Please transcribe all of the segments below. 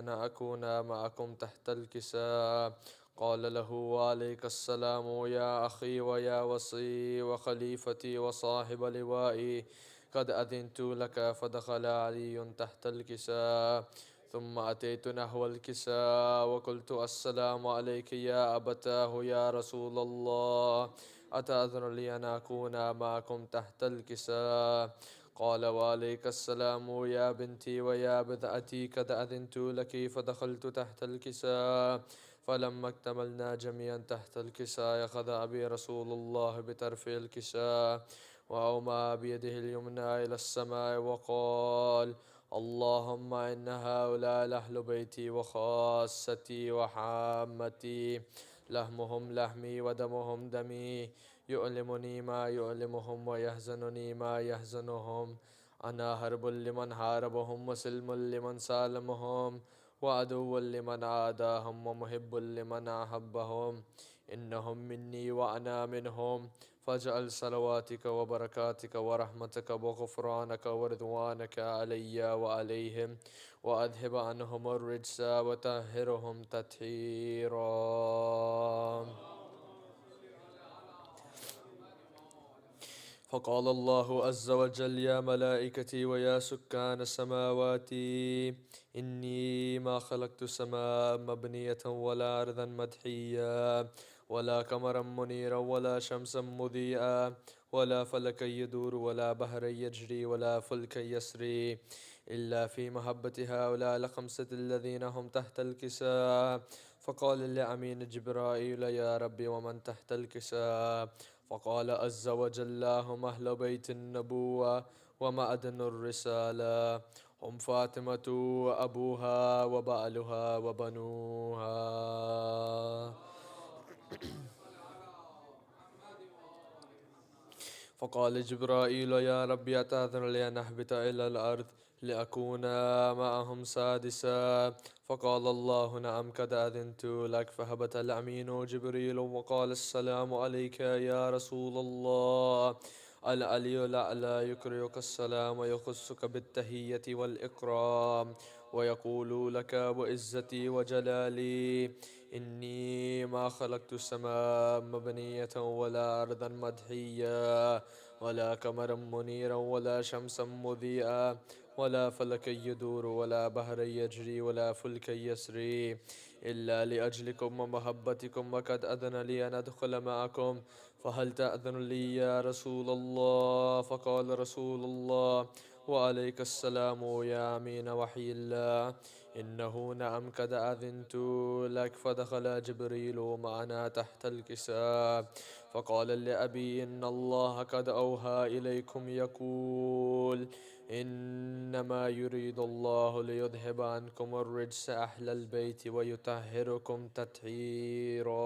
أنا أكون معكم تحت الكساء. قال له: وعليك السلام يا أخي ويا وصي وخليفتي وصاحب لوائي، قد أذنت لك. فدخل علي تحت الكساء، ثم أتيت نحو الكساء وقلت: السلام عليك يا أبتاه يا رسول الله، أتأذن لي أن أكون معكم تحت الكساء؟ قال: وعليك السلام يا بنتي ويا بضعتي، قد أذنت لك. فدخلت تحت الكساء، فلما اكتملنا جميعا تحت الكساء أخذ أبي رسول الله بطرف الكساء وأومى بيده اليمنى إلى السماء وقال: اللهم إن هؤلاء لأهل بيتي وخاصتي وحامتي، لحمهم لحمي ودمهم دمي، يؤلمني ما يؤلمهم ويحزنني ما يحزنهم. أنا هرب لمن حاربهم وسلم لمن سالمهم وعدو لمن عاداهم ومحب لمن أحبهم. إنهم مني وأنا منهم، فاجعل صلواتك وبركاتك ورحمتك وغفرانك ورضوانك علي وعليهم، وأذهب عنهم الرجس وطهرهم تطهيرا. فقال الله عز وجل: يا ملائكتي ويا سكان سماواتي، إني ما خلقت سماء مبنية ولا أرضا مدحيا ولا قمرا منيرا ولا شمسا مضيئا ولا فلكا يدور ولا بحرا يجري ولا فلكا يسري إلا في محبة هؤلاء الخمسة الذين هم تحت الكساء. فقال لأمين جبرائيل: يا ربي ومن تحت الكساء؟ فقال عز وجل: هم أهل بيت النبوة ومعدن الرسالة، هم فاطمة وأبوها وبعلها وبنوها. فقال جبرائيل: يا ربي أتأذن لي أن أهبط إلى الأرض لأكون معهم سادسا؟ فقال الله: نعم قد أذنت لك. فهبط الأمين جبريل وقال: السلام عليك يا رسول الله. العلي الأعلى يقرئك السلام ويخصك بالتحية والإكرام ويقول لك: وعزتي وجلالي إني ما خلقت السماء مبنية ولا أرضا مدحيا ولا قمرا منيرا ولا شمسا مضيئا ولا فلكا يدور ولا بحرا يجري ولا فلكا يسري إلا لأجلكم ومحبتكم، وقد أذن لي أن أدخل معكم، فهل تأذن لي يا رسول الله؟ فقال رسول الله: وعليك السلام يا أمين وحي الله، إنه نعم قد أذنت لك. فدخل جبريل معنا تحت الكساء، فقال لأبي: إن الله قد أوحى إليكم يقول: إنما يريد الله ليذهب عنكم الرجس أهل البيت ويطهركم تطهيرا.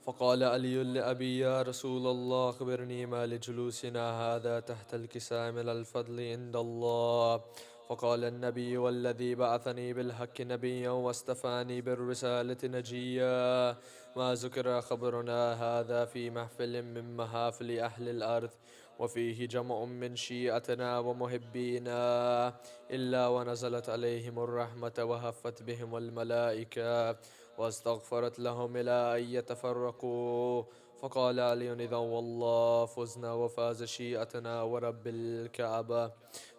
فقال علي لأبي: يا رسول الله أخبرني ما لجلوسنا هذا تحت الكساء من الفضل عند الله. فقال النبي: والذي بعثني بالحق نبيا واستفاني بالرسالة نجيا، ما ذكر خبرنا هذا في محفل من محافل أهل الأرض وفيه جمع من شيعتنا ومحبينا إلا ونزلت عليهم الرحمة وهفت بهم الملائكة واستغفرت لهم إلى أن يتفرقوا. فقال علي: إذا والله فزنا وفاز شيعتنا ورب الكعبة.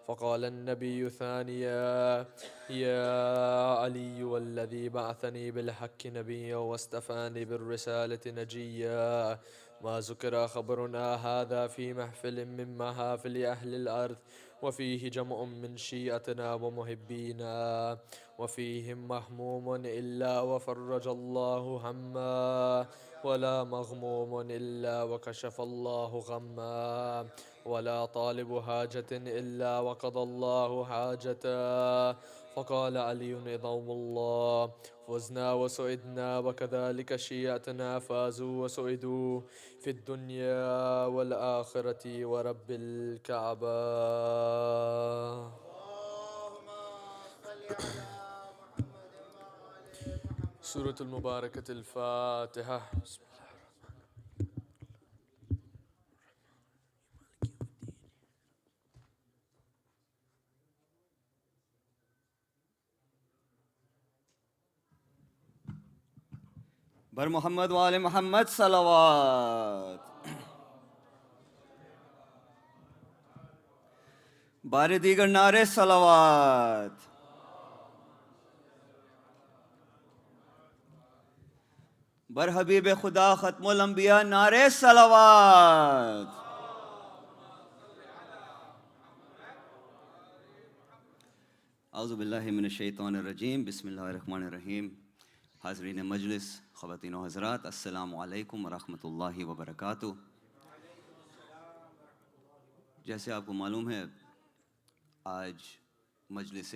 فقال النبي ثانيا: يا علي والذي بعثني بالحق نبيا واستفاني بالرسالة نجيا، ما ذكر خبرنا هذا في محفل من محافل أهل الأرض وفيه جمع من شيعتنا ومحبينا وفيهم محموم إلا وفرج الله هما، ولا مغموم إلا وكشف الله غما، ولا طالب حاجة إلا وقضى الله حاجته. فقال علي: إذا والله فزنا وسعدنا، وكذلك شيعتنا فازوا وسعدوا في الدنيا والآخرة ورب الكعبة. سورة المباركة الفاتحة. بسم الله. بر محمد وآل محمد صلوات. بار دیگر نعرے صلوات. بر حبیب خدا ختم الانبیاء نعرے صلوات. اعوذ باللہ من الشیطان الرجیم. بسم اللہ الرحمن الرحیم. حاضرین مجلس، خواتین و حضرات، السلام علیکم ورحمۃ اللہ وبرکاتہ. جیسے آپ کو معلوم ہے، آج مجلس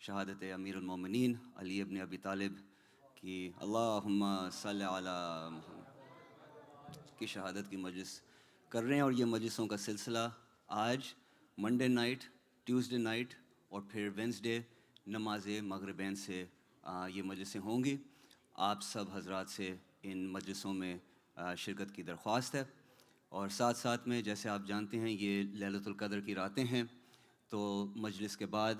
شہادت امیر المومنین علی ابن ابی طالب کی اللہم صلی علی محمد کی شہادت کی مجلس کر رہے ہیں، اور یہ مجلسوں کا سلسلہ آج منڈے نائٹ، ٹیوزڈے نائٹ اور پھر وینسڈے نماز مغربین سے یہ مجلسیں ہوں گی. آپ سب حضرات سے ان مجلسوں میں شرکت کی درخواست ہے، اور ساتھ ساتھ میں جیسے آپ جانتے ہیں یہ لیلۃ القدر کی راتیں ہیں، تو مجلس کے بعد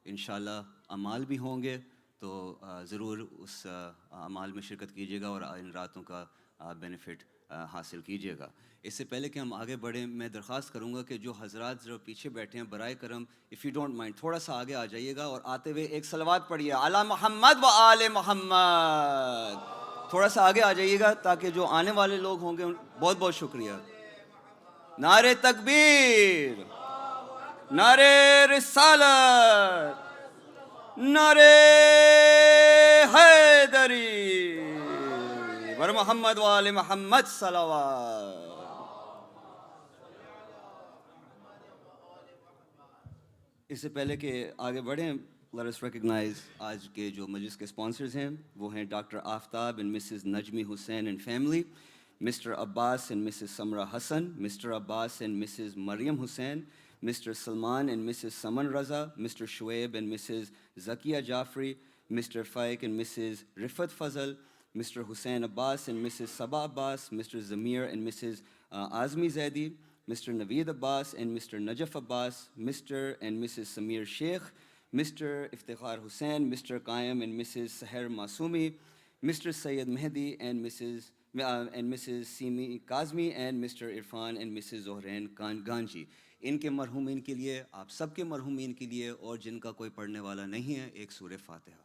انشاءاللہ اعمال بھی ہوں گے، تو ضرور اس اعمال میں شرکت کیجیے گا اور ان راتوں کا بینیفٹ حاصل کیجیے گا. اس سے پہلے کہ ہم آگے بڑھیں، میں درخواست کروں گا کہ جو حضرات ذرا پیچھے بیٹھے ہیں برائے کرم اف یو ڈونٹ مائنڈ تھوڑا سا آگے آ جائیے گا، اور آتے ہوئے ایک صلوات پڑھیے علی محمد و آل محمد. تھوڑا سا آگے آ جائیے گا تاکہ جو آنے والے لوگ ہوں گے. بہت بہت شکریہ. نعرے تکبیر، نعرے رسالت، نعرے حیدری، بر محمد و آل محمد صلوات. اس سے پہلے کہ آگے بڑھیں، let us recognize آج کے جو مجلس کے اسپانسرز ہیں. وہ ہیں doctor Aftab and Mrs Najmi Hussain and family, Mr Abbas and Mrs Samra Hasan, Mr Abbas and Mrs Maryam Hussain, Mr Salman and Mrs Saman Raza, Mr Shoaib and Mrs Zakia Jafri, Mr Faiq and Mrs Riffat Fazal, Mr Hussain Abbas and Mrs Saba Abbas, Mr Zameer and Mrs Azmi Zaidi, Mr Naveed Abbas and Mr Najaf Abbas, Mr and Mrs Sameer Sheikh, Mr Iftikhar Hussain, mister Qaim and Mrs Sahar Masoomi, Mr Syed Mehdi and Mrs Simi Kazmi, and Mr Irfan and Mrs Zehrin Ganji. ان کے مرحومین کے لیے، آپ سب کے مرحومین کے لیے، اور جن کا کوئی پڑھنے والا نہیں ہے، ایک سورہ فاتحہ.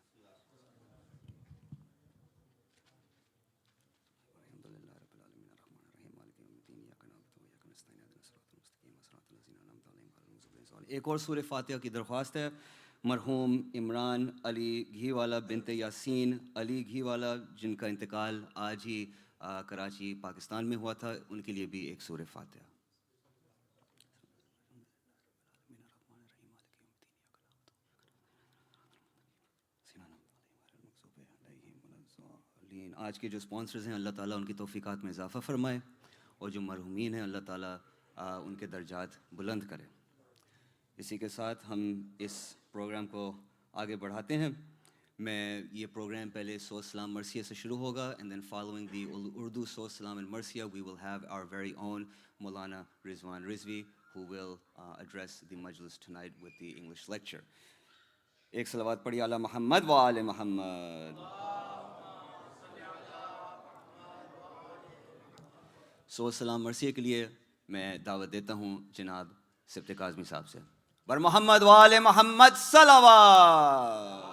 ایک اور سورہ فاتحہ کی درخواست ہے. مرحوم عمران علی گھی والا بنت یاسین علی گھی والا، جن کا انتقال آج ہی کراچی پاکستان میں ہوا تھا، ان کے لیے بھی ایک سورہ فاتحہ. آج کے جو اسپانسرز ہیں، اللہ تعالیٰ ان کی توفیقات میں اضافہ فرمائے، اور جو مرحومین ہیں اللہ تعالیٰ ان کے درجات بلند کرے. اسی کے ساتھ ہم اس پروگرام کو آگے بڑھاتے ہیں. میں یہ پروگرام پہلے سو سلام مرثیہ سے شروع ہوگا، and then following the Urdu soz salam and مرثیہ وی will have our very own Maulana Rizwan Rizvi who will address the majlis tonight with the English lecture. ایک صلوات پڑھی علی محمد و آل محمد. سو سلام مرثیہ کے لیے میں دعوت دیتا ہوں جناب سبت کاظمی صاحب سے. بر محمد و آل محمد صلوات.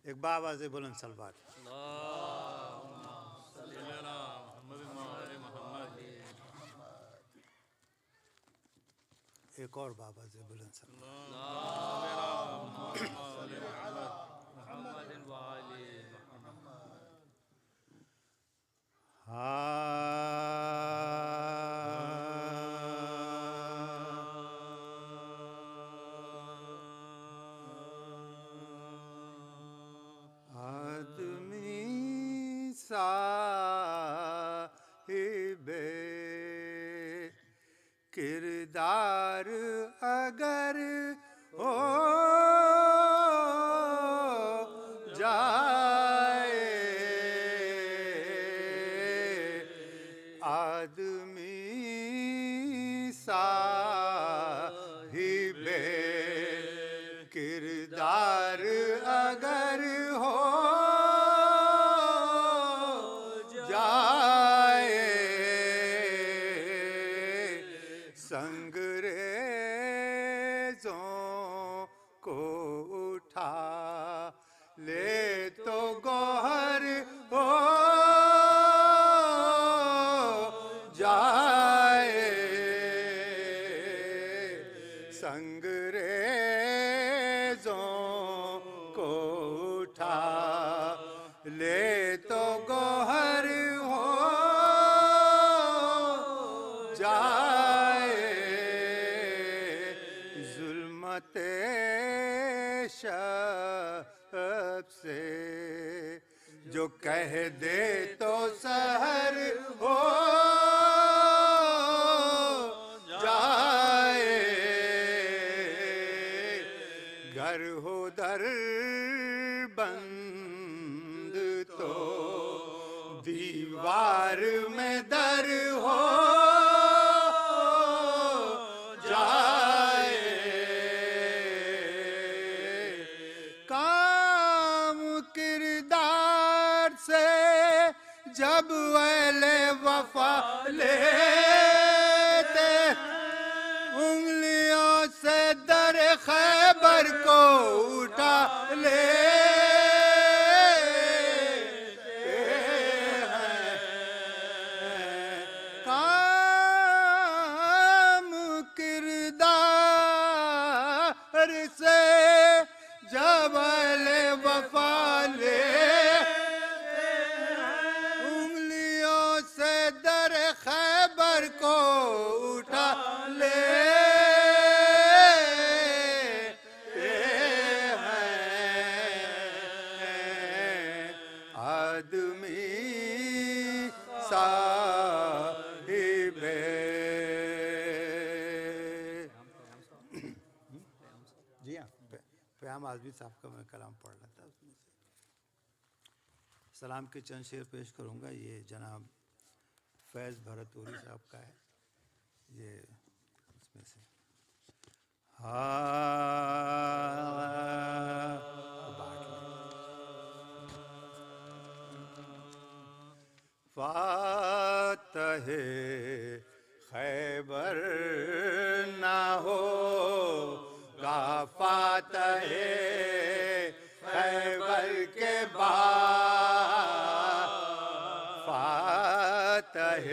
ایک باواز بلند صلوات. ایک اور باواز بلند صلوات. آدمی صاحب کردار اگر ہو جائے، آدمی صاحب کردار اگر ہو جائے، سنگریزوں کو اٹھا لے تو گوہر ہو جائے، سنگریزوں کو اٹھا لے تو گوہر ہو جائے، ظلمت شب سے جو کہہ دے تو سحر ہو جائے، گھر ہو در بند تو دیوار میں در ہو جائے، کام کردار سے جب اہل وفا لیتے، انگلیوں سے در خیبر کو اٹھا لیتے ہیں، کام کردار سے جب اہل وفا لیتے، انگلیوں سے در خیبر کو اٹھا لیتے ہیں، آدمی صاحب جی ہاں، پیام آزمی صاحب کا میں کلام پڑھ رہا تھا، اس میں سے سلام کے چند شعر پیش کروں گا۔ یہ جناب فیض بھرتوری صاحب کا ہے، یہ اس میں سے فاتح خیبر نہ ہوگا فاتح خیبر کے بعد، فاتح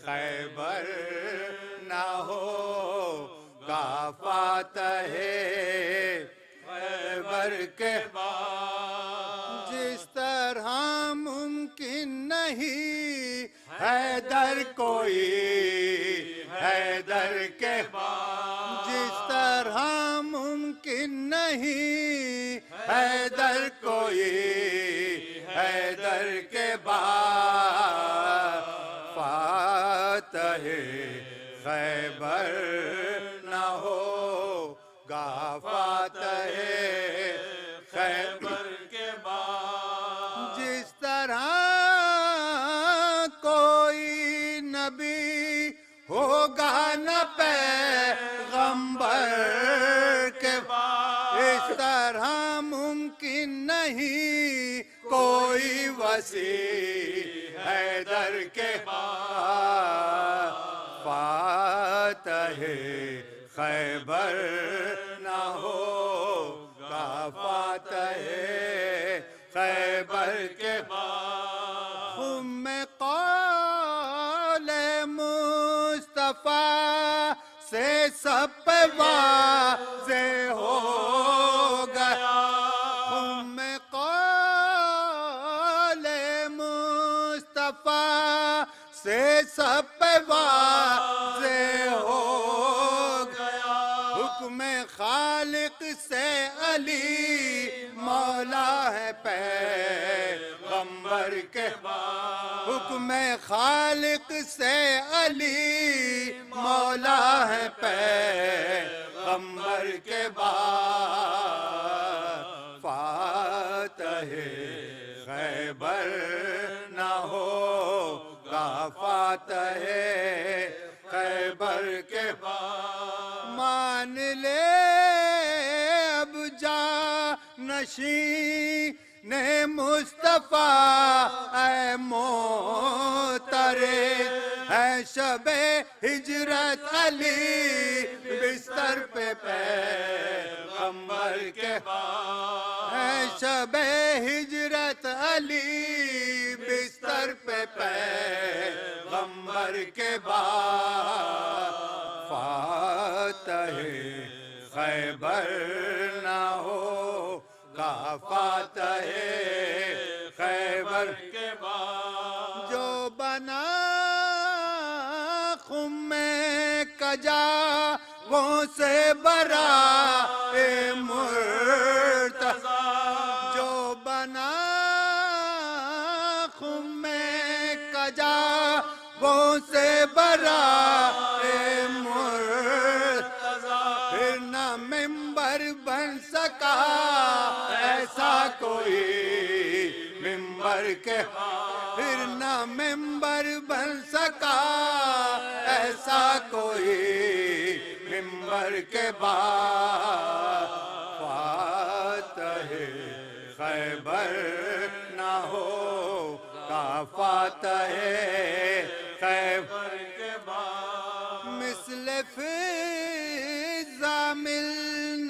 خیبر نہ ہوگا فاتح خیبر کے بعد، جس طرح ممکن نہیں حیدر کوئی حیدر کے بعد، جس طرح ممکن نہیں حیدر کوئی حیدر کے بعد، فاتح خیبر نہ ہوگا فاتح خیبر کے بعد، جس طرح کوئی نبی ہوگا نہ پیغمبر کے بعد، اس طرح ممکن نہیں کوئی وسیع حیدر کے بعد، فاتح خیبر نہ ہوگا فاتح خیبر کے بعد، خم قول مصطفیٰ سے سب پہ واضح ہو گیا، خم قول مصطفیٰ سے سب پہ واضح ہو گیا، حکم خالق سے علی مولا ہے پیغمبر کے بعد، حکم خالق سے علی مولا ہے پیغمبر کے بعد، فاتح خیبر نہ ہوگا فاتح خیبر کے بعد، مان لے اب جانشین مصطفیٰ اے معترض، ہے شب ہجرت علی بستر پہ پیغمبر کے بعد، ہے شب ہجرت علی بستر پہ پیغمبر کے بعد، فاتح خیبر نہ ہوگا فاتح خیبر کے بعد، جو بنا خم کجا وہ سے برا مرتضی، جو بنا خم کجا وہ سے برا مرتضی، پھر نہ ممبر بن سکا ایسا کوئی ممبر کے، پھر نہ ممبر بن سکا ایسا کوئی ممبر کے بعد، فاتح خیبر نہ ہوگا فاتح خیبر کے بعد، مثل فضا مل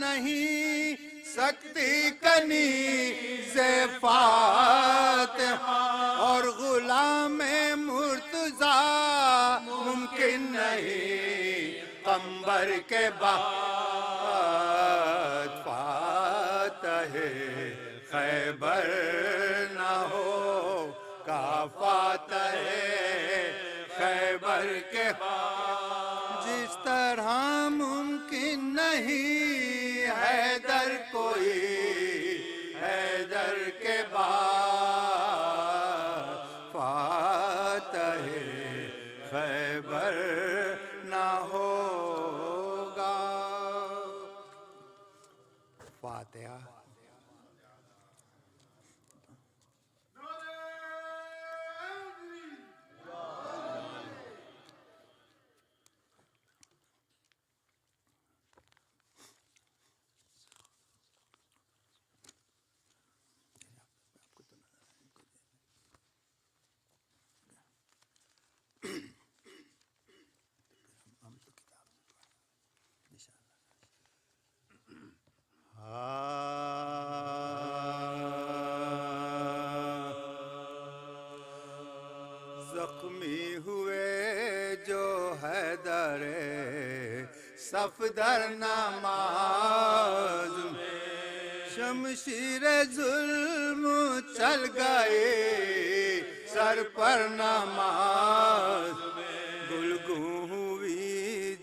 نہیں سکتی کنیز فاتح، اور غلام مرتضی ممکن نہیں قمبر کے بعد، فاتح خیبر نہ ہوگا فاتح خیبر کے بعد، جس طرح ممکن نہیں حیدر کوئی حیدر کے بعد، فاتح خیبر نہ ہوگا فاتحہ۔ زخمی ہوئے جو حیدر صفدر نماز میں، شمشیر ظلم چل گئے سر پر نماز میں، گلگوں ہوئی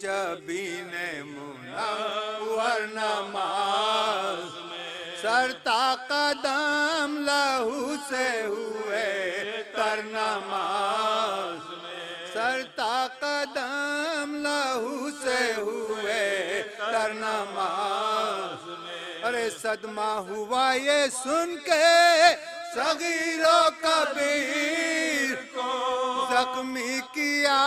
جبین منور نماز میں، سر تا قدم لہو سے ہوئے تر نماز میں، سر تا قدم لہو سے ہوئے تر نماز میں، ارے صدمہ ہوا یہ سن کے صغیر و کبیر کو، زخمی کیا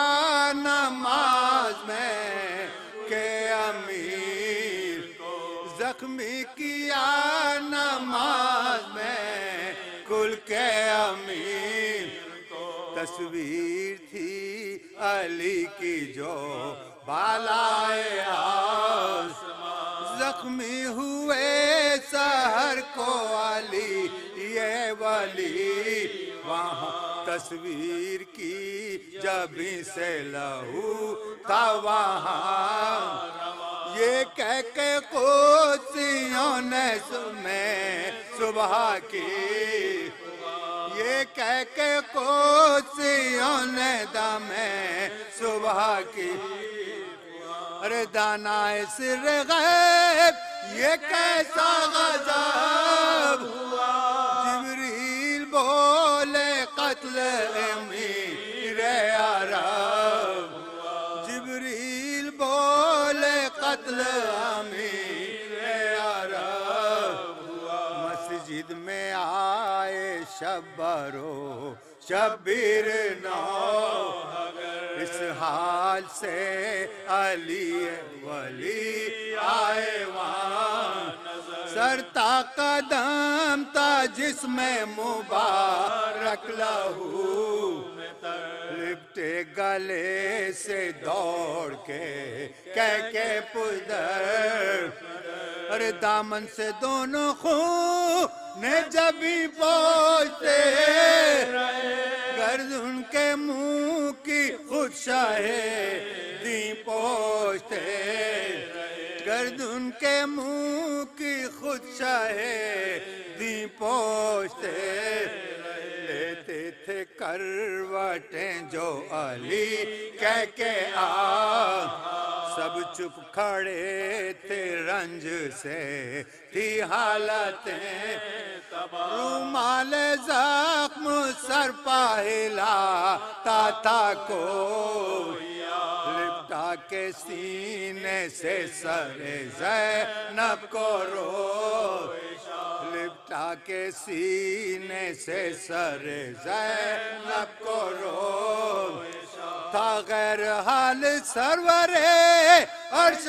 نماز میں کہ امیر کو، زخمی کیا نماز میں کل کے امیر کو، تصویر تھی علی کی جو بالائے آسمان، زخمی ہوئے سحر کو علی یہ ولی وہاں، تصویر کی جبیں سے لہو تھا وہاں، یہ کہہ کے قدسیوں نے میں صبح کی، یہ کہہ کے قدسیوں نے دمیں صبح کی ارے دانائے سر غیب یہ کیسا غضب ہوا جبریل بولے قتل امیر عرب جبریل بولے قتل امیر عرب مسجد میں آئے شبرو شبیر نو اس حال سے علی ولی آئے وہاں سر تا قدم تا جسم مبارک لہو لپٹے گلے سے دوڑ کے کہہ کے پدر ارے دامن سے دونوں خون نے جبھی پہنچتے گرد ان کے منہ کی خود شاہدی پوچھتے گرد ان کے منہ کی خود شاہدی پوچھتے لیتے تھے کروٹیں جو علی کہہ کے آ سب چپ کھڑے تھے رنج سے تھی حالتیں رومال زخم سر پہلا تا کو لپٹا کے سینے سے سر زینب کو رو لپٹا کے سینے سے سر زینب کو رو تھا غیر حال سرور عرش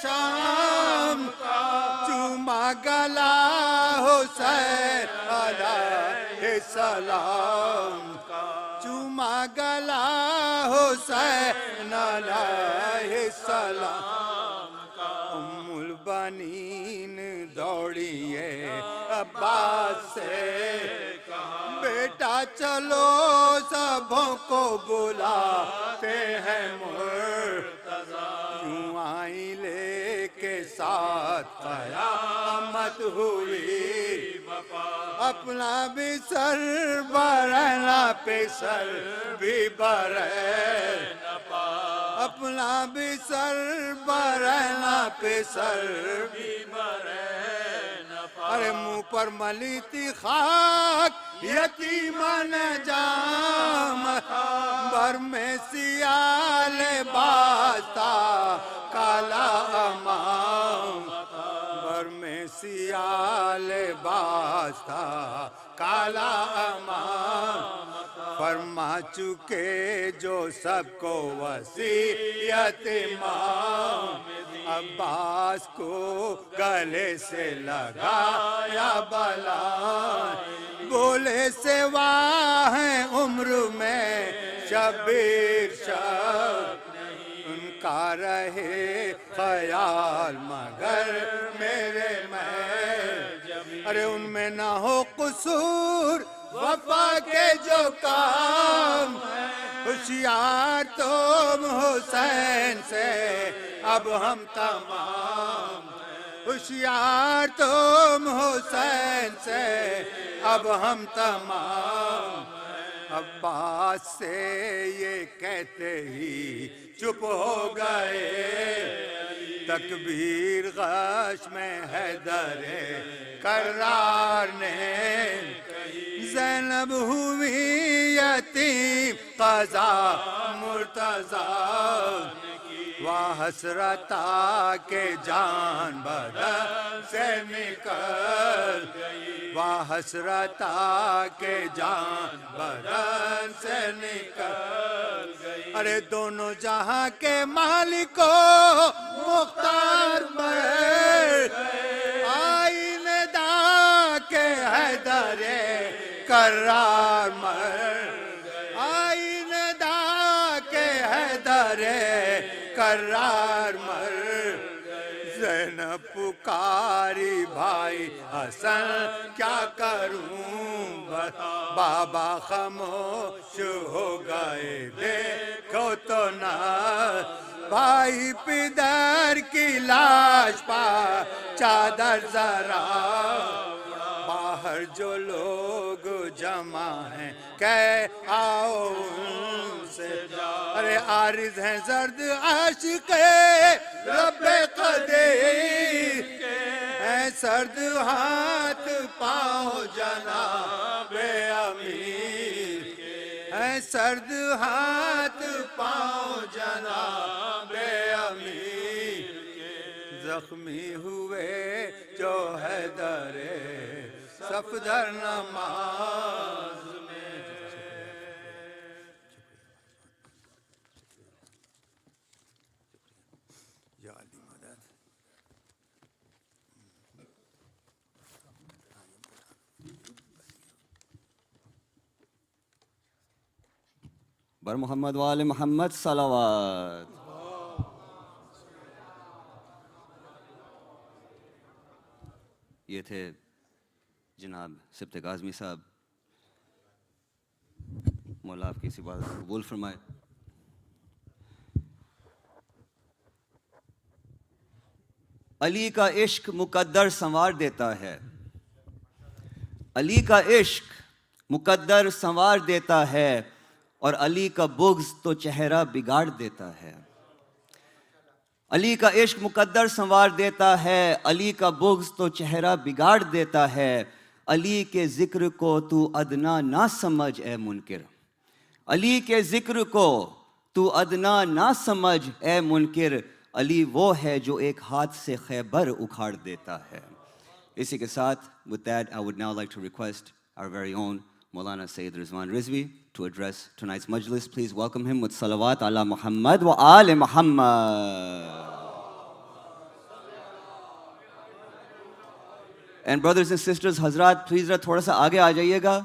شام چوما گلا حسین علیہ السلام چوما گلا حسین علیہ السلام ام البنین دوڑیے عباس سے بیٹا چلو سبوں کو بلاتے ہیں مرتضیٰ یوں آئی لے کے ساتھ قیامت ہوئی اپنا بھی سر برہنا پہ سر بھی برہنا اپنا بھی سر برہنا پہ سر بھی برہنا ارے منہ پر ملی تھی خاک یتیمن جام بر میں سیاہ لباس تھا کالا امام بر میں سیاہ لباس تھا کالا امام فرما چکے جو سب کو وصیت امام عباس کو گلے سے لگایا بلا بولے سوا ہے عمر میں شبیر شب ان کا رہے خیال مگر میرے میں ارے ان میں نہ ہو قصور وفا کے جو کام ہوشیار تم حسین سے اب ہم تمام ہوشیار تم حسین سے اب ہم تمام عباس سے یہ کہتے ہی چپ ہو گئے تکبیر غش میں حیدر کرار نے زینب ہوئی یتیم قضا مرتضیٰ حسرتا کے جان بدن سے نکل حسرتا کے جان بدن سے نکل ارے دونوں جہاں کے مالک مختار پر آئین دا کے حیدر کرار مر آئین دا کے حیدر کرار مر زینب پکاری بھائی حسن کیا کروں بابا خاموش ہو گئے دیکھو تو نہ بھائی پدر کی لاش پا چادر ذرا باہر جو لوگ جمع ہیں کہ آؤ ان سے ارے عارض ہیں زرد عاشق رب قدیر ہیں سرد ہاتھ پاؤں جناب امیر ہیں سرد ہاتھ پاؤں جناب امیر زخمی ہوئے جو حیدر صفدر نماز میں یا علی مدد بر محمد وآل محمد صلوات. یہ تھے جناب سبت کاظمی صاحب. مولا آپ کی اسی بات قبول فرمائے. علی کا عشق مقدر سنوار دیتا ہے. علی کا عشق مقدر سنوار دیتا ہے اور علی کا بغض تو چہرہ بگاڑ دیتا ہے. علی کا عشق مقدر سنوار دیتا ہے، علی کا بغض تو چہرہ بگاڑ دیتا ہے. علی کے ذکر کو تو ادنا نہ سمجھ اے منکر. علی کے ذکر کو تو ادنا نہ سمجھ اے منکر. علی وہ ہے جو ایک ہاتھ سے خیبر اکھاڑ دیتا ہے. اسی کے ساتھ with that I would now like to request our very own Maulana Syed Rizwan Rizvi to address tonight's Majlis. Please welcome him with salawat ala Muhammad wa ali Muhammad. And brothers and sisters, Hazrat, please تھوڑا سا آگے آ جائیے گا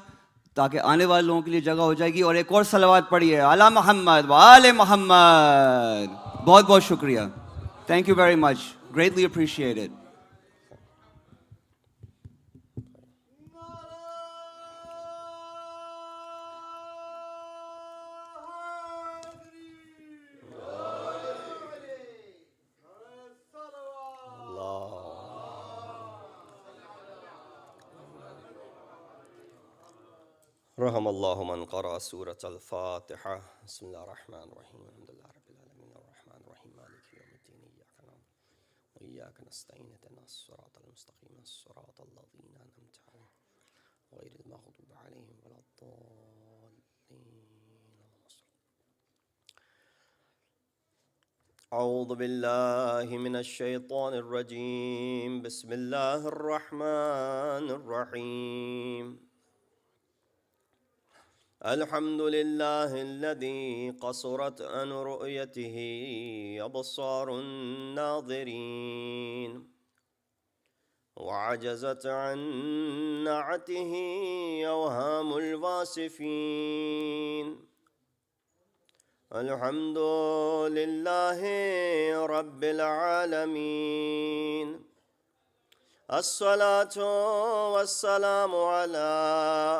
تاکہ آنے والے لوگوں کے لیے جگہ ہو جائے گی. اور ایک اور صلوات پڑھیے علی محمد و آل محمد. بہت بہت شکریہ. Thank you very much. Greatly appreciated. رحم اللہ من قرأ سورة الفاتحة. بسم اللہ الرحمن الرحیم. الحمد للہ رب العالمین الرحمن الرحیم مالک یوم الدین. ایاک نعبد وإیاک نستعین اهدنا الصراط المستقیم صراط الذین أنعمت علیہم غیر المغضوب علیہم ولا الضالین. اعوذ باللہ من الشیطان الرجیم. بسم اللہ الرحمن الرحیم. الحمد لله الذي قصرت عن رؤيته أبصار الناظرين وعجزت عن نعته أوهام الواصفين. الحمد لله رب العالمين. الصلاة والسلام على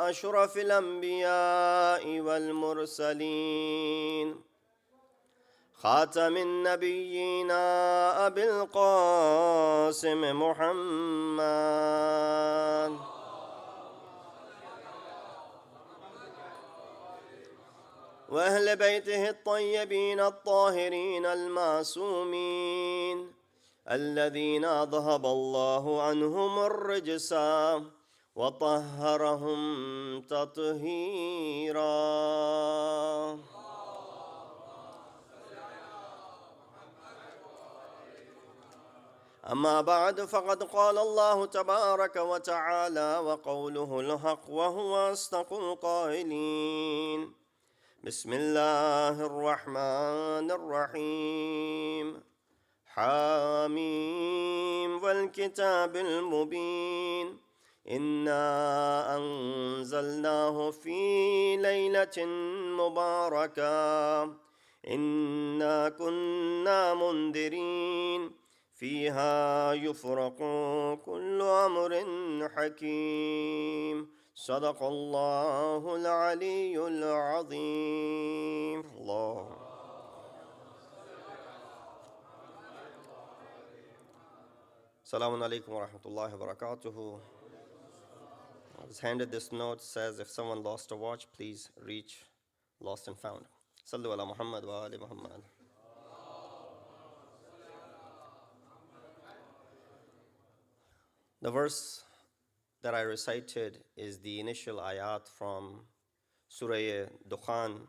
أشرف الأنبياء والمرسلين خاتم النبيين أبي القاسم محمد وأهل بيته الطيبين الطاهرين المعصومين الذين أذهب الله عنهم الرجس وطهرهم تطهيرا. أما بعد فقد قال الله تبارك وتعالى وقوله الحق وهو أصدق القائلين. بسم الله الرحمن الرحيم. حاميم والكتاب المبين. إنا أنزلناه في ليلة مباركة إنا كنا منذرين فيها يفرق كل أمر حكيم. صدق الله العلي العظيم. الله. السلام علیکم ورحمۃ اللہ وبرکاتہ. I was handed this note, says if someone lost a watch, please reach lost and found. Sallu ala Muhammad wa ali Muhammad. The verse that I recited is the initial ayat from Surah Dukhan,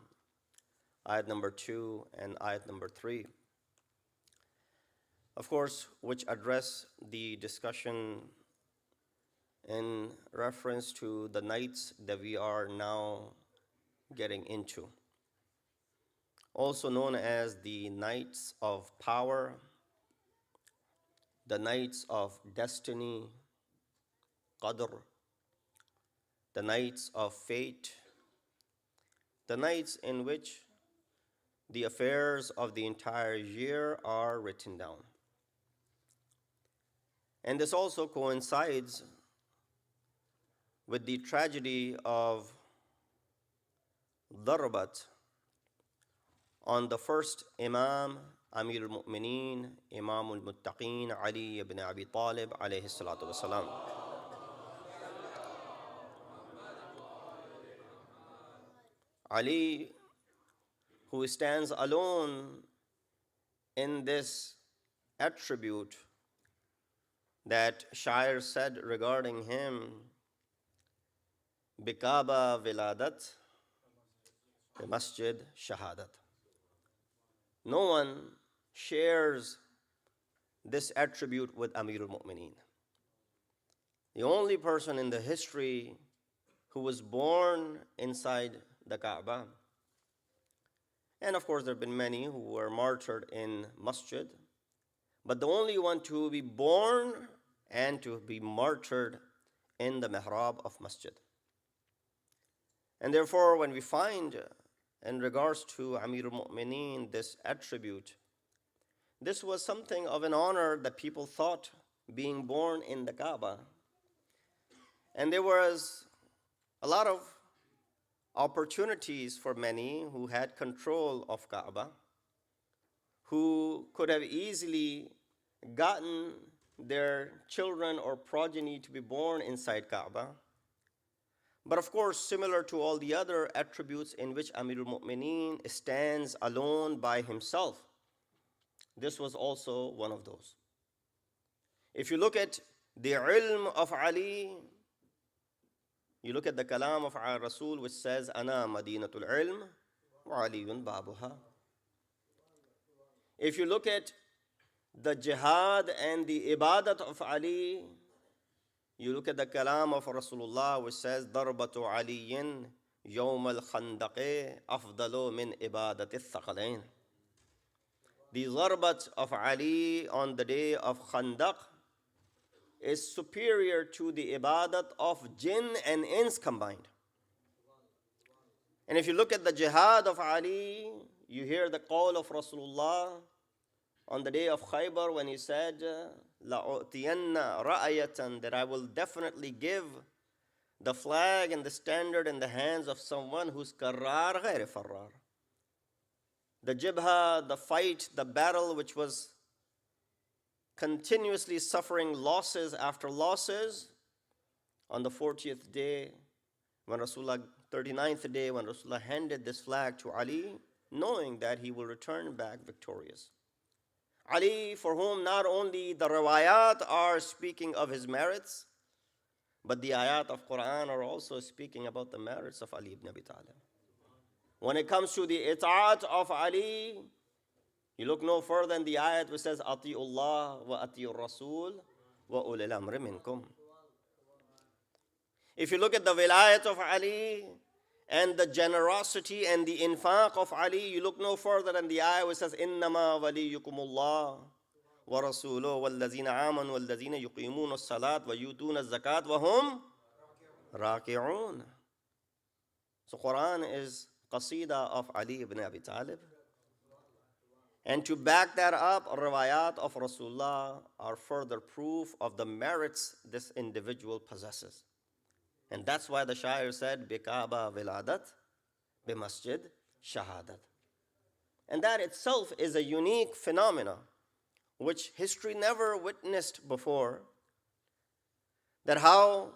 ayat number 2 and ayat number 3. Of course, which address the discussion in reference to the nights that we are now getting into, also known as the nights of power, the nights of destiny, Qadr, the nights of fate, the nights in which the affairs of the entire year are written down. And this also coincides with the tragedy of Darbat on the first Imam, Amir al-Mu'mineen, Imam al-Muttaqeen, Ali ibn Abi Talib, alayhi salatu wasalam. Ali, who stands alone in this attribute that Shair said regarding him, Bikaba Viladat, the Masjid Shahadat. No one shares this attribute with Amir al-Mu'mineen. The only person in the history who was born inside the Kaaba. And of course, there have been many who were martyred in Masjid, but the only one to be born and to be martyred in the mihrab of Masjid. And therefore, when we find in regards to Amir al-Mu'mineen this attribute, this was something of an honor that people thought being born in the Kaaba. And there was a lot of opportunities for many who had control of Kaaba, who could have easily gotten their children or progeny to be born inside Kaaba. But of course, similar to all the other attributes in which Amir al-Mu'mineen stands alone by himself, this was also one of those. If you look at the ilm of Ali, you look at the kalam of our Rasul, which says, Ana Madinatul Ilm wa Aliyun Babuha. If you look at the jihad and the ibadat of Ali, you look at the kalam of Rasulullah, which says, Darbatu Aliyin Yawm al-Khandaqi Afdalu min Ibadat al-Thaqalain. The darbat of Ali on the day of Khandaq is superior to the ibadat of jinn and ins combined. And if you look at the jihad of Ali, you hear the call of Rasulullah on the day of Khaybar when he said, لَأُعْتِيَنَّ رَأَيَةً, that I will definitely give the flag and the standard in the hands of someone who's karrar ghayr farrar. The jibha, the fight, the battle which was continuously suffering losses after losses, on the 40th day, when Rasulullah, 39th day, when Rasulullah handed this flag to Ali, knowing that he will return back victorious. Ali, for whom not only the riwayat are speaking of his merits, but the ayat of Quran are also speaking about the merits of Ali ibn Abi Talib. When it comes to the ita'at of Ali, you look no further than the ayat which says, Ati'ullah wa ati'ur Rasul wa ulil amri minkum. If you look at the vilayat of Ali and the generosity and the infaq of Ali, you look no further than the ayat which says, Innama waliyukumullah wa rasuluhu wallazina amanu wallazina yuqimuna as-salat wa yutuna az-zakat wa hum raki'un. So Quran is qasida of Ali ibn Abi Talib. And to back that up, riwayat of Rasulullah are further proof of the merits this individual possesses. And that's why the Shair said, Bikaba Viladat, Bimasjid Shahadat. And that itself is a unique phenomena which history never witnessed before. That how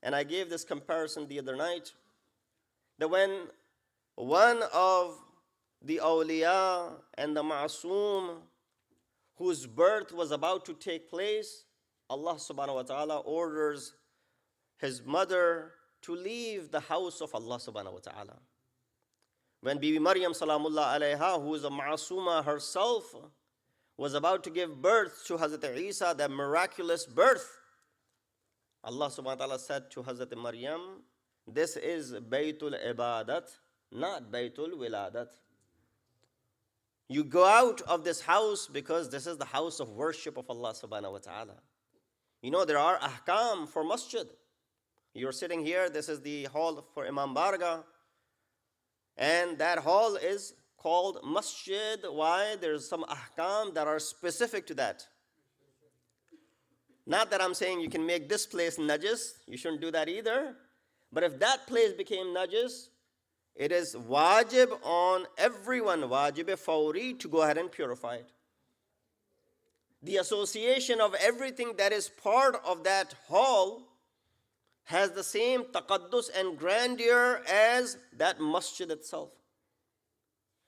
and I gave this comparison the other night, that when one of the awliya and the ma'soom whose birth was about to take place, Allah subhanahu wa ta'ala orders his mother to leave the house of Allah subhanahu wa ta'ala. When Bibi Maryam salamullah alayha, who is a ma'asuma herself, was about to give birth to Hazrat Isa, that miraculous birth, Allah subhanahu wa ta'ala said to Hazrat Maryam, this is Baytul Ibadat, not Baytul Wiladat. You go out of this house because this is the house of worship of Allah subhanahu wa ta'ala. You know, there are ahkam for masjid. You're sitting here, this is the hall for Imam Barga, and that hall is called masjid. Why? There's some ahkam that are specific to that. Not that I'm saying you can make this place najis, you shouldn't do that either. But if that place became najis, it is wajib on everyone, wajib fawri, to go ahead and purify it. The association of everything that is part of that hall has the same taqaddus and grandeur as that masjid itself.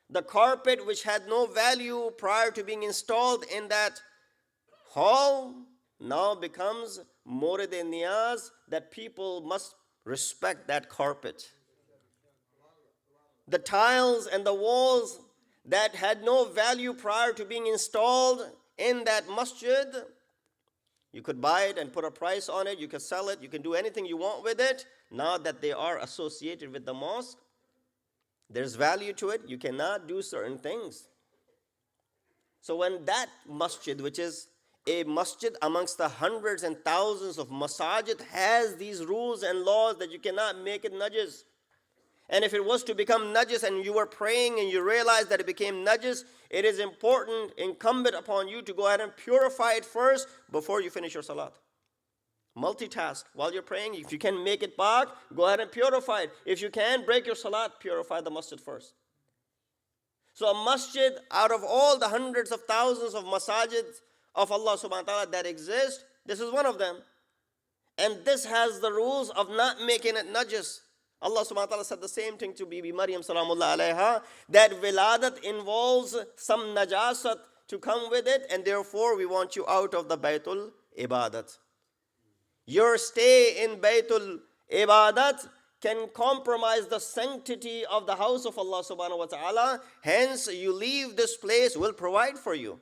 The carpet, which had no value prior to being installed in that hall, now becomes morid niyaz, that people must respect that carpet. The tiles and the walls that had no value prior to being installed in that masjid, you could buy it and put a price on it, you could sell it, you can do anything you want with it. Now that they are associated with the mosque, there's value to it, you cannot do certain things. So when that masjid, which is a masjid amongst the hundreds and thousands of masajid, has these rules and laws that you cannot make it najis. And if it was to become najis and you were praying and you realized that it became najis, it is important, incumbent upon you to go ahead and purify it first before you finish your salat. Multitask. While you're praying, if you can make it pak, go ahead and purify it. If you can break your salat, purify the masjid first. So a masjid, out of all the hundreds of thousands of masajid of Allah subhanahu wa ta'ala that exist, this is one of them. And this has the rules of not making it najis. Allah subhanahu wa ta'ala said the same thing to Bibi Maryam salamullah alayha, that wiladat involves some najasat to come with it, and therefore we want you out of the Baytul Ibadat. Your stay in Baytul Ibadat can compromise the sanctity of the house of Allah subhanahu wa ta'ala. Hence, you leave this place, will provide for you.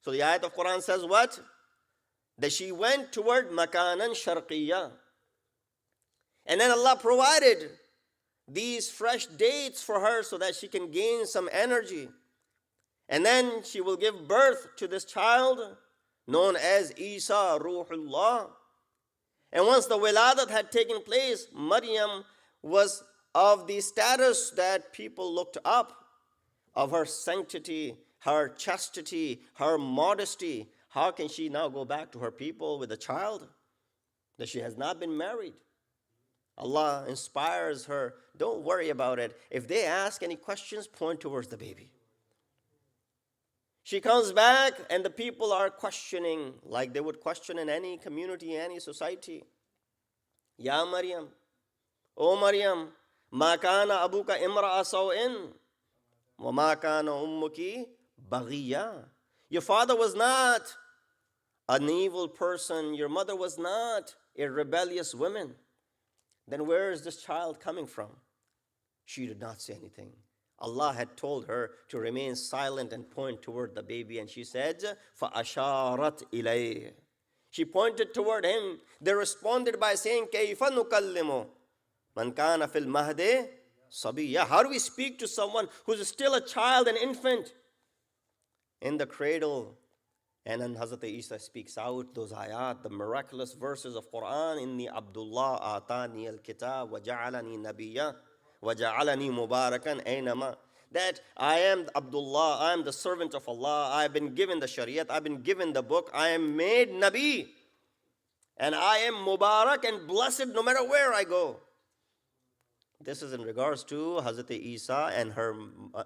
So the ayat of Quran says what? That she went toward makanan sharqiyya. And then Allah provided these fresh dates for her so that she can gain some energy. And then she will give birth to this child known as Isa Ruhullah. And once the wiladat had taken place, Maryam was of the status that people looked up, of her sanctity, her chastity, her modesty. How can she now go back to her people with a child that she has not been married? Allah inspires her, don't worry about it. If they ask any questions, point towards the baby. She comes back and the people are questioning, like they would question in any community, any society. Ya Maryam, O Maryam, ma kana abuka imra'a sawin, wa ma kana ummuki baghiya. Your father was not an evil person. Your mother was not a rebellious woman. Then where is this child coming from? She did not say anything. Allah had told her to remain silent and point toward the baby, and she said, فَأَشَارَتْ إِلَيْهِ. She pointed toward him. They responded by saying, كَيْفَ نُكَلِّمُ مَنْ كَانَ فِي الْمَهْدِ صَبِيًّا. How do we speak to someone who's still a child, an infant, in the cradle? And then Hazrat Isa speaks out those ayat, the miraculous verses of Quran. Inni Abdullah atani al-kitab wa ja'alani nabiyya wa ja'alani mubarakan aynama. That I am Abdullah, I am the servant of Allah, I have been given the Shariat, I have been given the book, I am made Nabi. And I am Mubarak and blessed no matter where I go. This is in regards to Hazrat Isa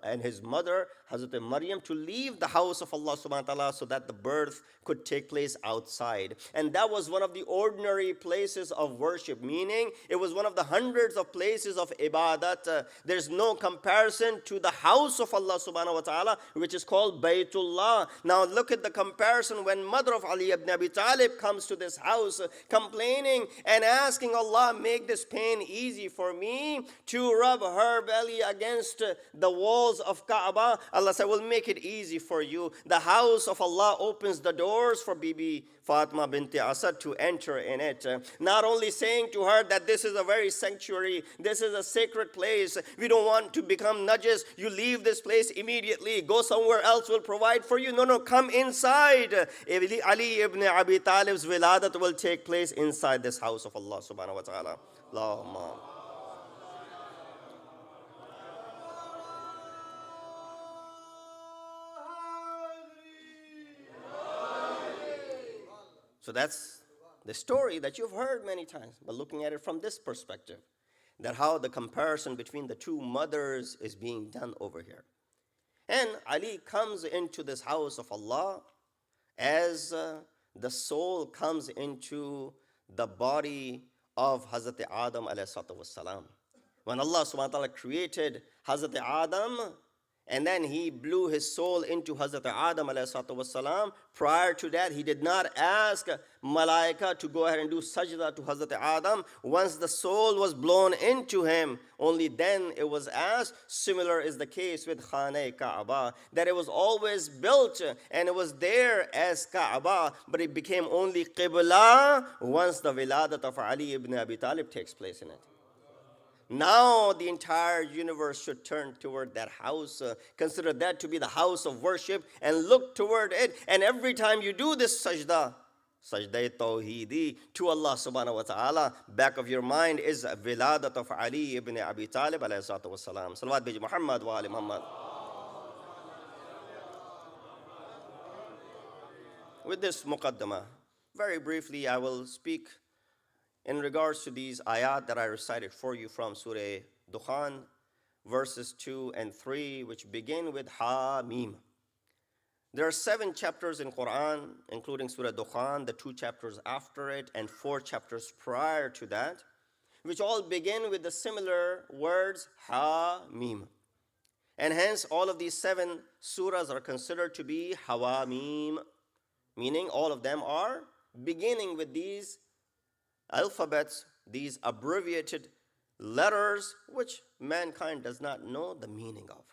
and his mother, Hazrat Maryam, to leave the house of Allah subhanahu wa ta'ala so that the birth could take place outside. And that was one of the ordinary places of worship, meaning it was one of the hundreds of places of ibadat. There's no comparison to the house of Allah subhanahu wa ta'ala, which is called Baytullah. Now look at the comparison when mother of Ali ibn Abi Talib comes to this house complaining and asking Allah, make this pain easy for me to rub her belly against the walls of Kaaba. Allah said, we'll make it easy for you. The house of Allah opens the doors for Bibi Fatima binti Asad to enter in it. Not only saying to her that this is a very sanctuary, this is a sacred place, we don't want to become najis, you leave this place immediately, go somewhere else, we'll provide for you. No, come inside. Ali ibn Abi Talib's wiladat will take place inside this house of Allah subhanahu wa ta'ala. Allahumma. So that's the story that you've heard many times, but looking at it from this perspective, that how the comparison between the two mothers is being done over here. And Ali comes into this house of Allah as the soul comes into the body of Hazrat Adam alayhi salatu wassalam. When Allah subhanahu wa ta'ala created Hazrat Adam, and then he blew his soul into Hazrat Adam alayhi salatu wassalam. Prior to that, he did not ask Malaika to go ahead and do sajda to Hazrat Adam. Once the soul was blown into him, only then it was asked. Similar is the case with Khane Kaaba, that it was always built and it was there as Kaaba, but it became only Qibla once the wiladat of Ali ibn Abi Talib takes place in it. Now the entire universe should turn toward that house. Consider that to be the house of worship and look toward it. And every time you do this sajda, sajda tawheedi to Allah subhanahu wa ta'ala, back of your mind is wiladat of Ali ibn Abi Talib alayhi salatu wassalam. Salawat bi Muhammad wa ali Muhammad. With this muqaddamah, very briefly I will speak in regards to these ayat that I recited for you from Surah Dukhan, verses 2 and 3, which begin with Ha-Mim. There are 7 chapters in Quran, including Surah Dukhan, the 2 chapters after it, and 4 chapters prior to that, which all begin with the similar words Ha-Mim. And hence, all of these 7 surahs are considered to be Hawa-Mim, meaning all of them are beginning with these alphabets, these abbreviated letters, which mankind does not know the meaning of.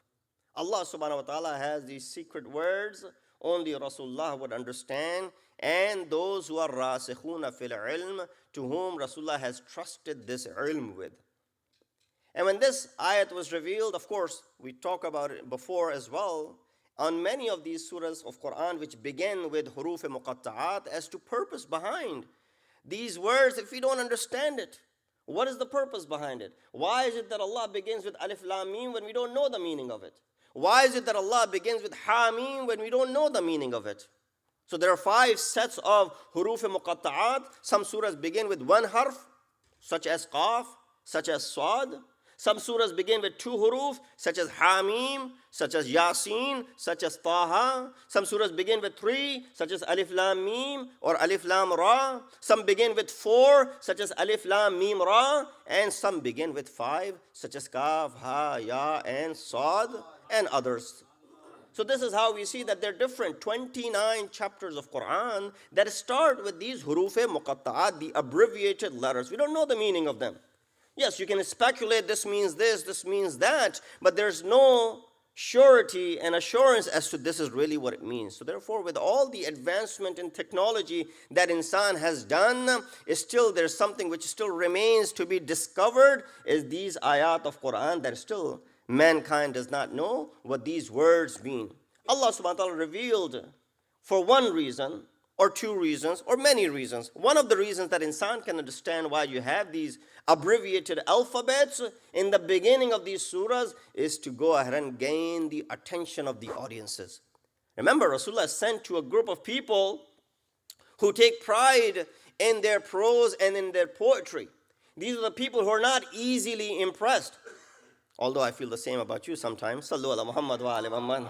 Allah subhanahu wa ta'ala has these secret words, only Rasulullah would understand, and those who are rasikhuna fil ilm, to whom Rasulullah has trusted this ilm with. And when this ayat was revealed, of course, we talked about it before as well, on many of these surahs of Quran which begin with huruf muqatta'at, as to purpose behind these words. If we don't understand it, what is the purpose behind it? Why is it that Allah begins with alif lam mim when we don't know the meaning of it? Why is it that Allah begins with ha mim when we don't know the meaning of it? So there are 5 sets of huruf muqatta'at. Some surahs begin with 1 harf, such as qaf, such as swad. Some surahs begin with 2 huruf, such as Hamim, such as Yasin, such as Taha. Some surahs begin with 3, such as Alif Lam Mim or Alif Lam Ra. Some begin with 4, such as Alif Lam Mim Ra. And some begin with 5, such as Kaf, Ha, Ya, and Sad, and others. So this is how we see that there are different 29 chapters of Quran that start with these huruf muqatta'at, the abbreviated letters. We don't know the meaning of them. Yes, you can speculate this means this means that, but there's no surety and assurance as to this is really what it means. So therefore, with all the advancement in technology that insan has done, there's something which still remains to be discovered, is these ayat of Quran that still mankind does not know what these words mean. Allah subhanahu wa ta'ala revealed for one reason, or 2 reasons, or many reasons. One of the reasons that insan can understand why you have these abbreviated alphabets in the beginning of these surahs is to go ahead and gain the attention of the audiences. Remember, Rasulullah is sent to a group of people who take pride in their prose and in their poetry. These are the people who are not easily impressed. Although I feel the same about you sometimes. Sallu ala Muhammad wa ala Muhammad.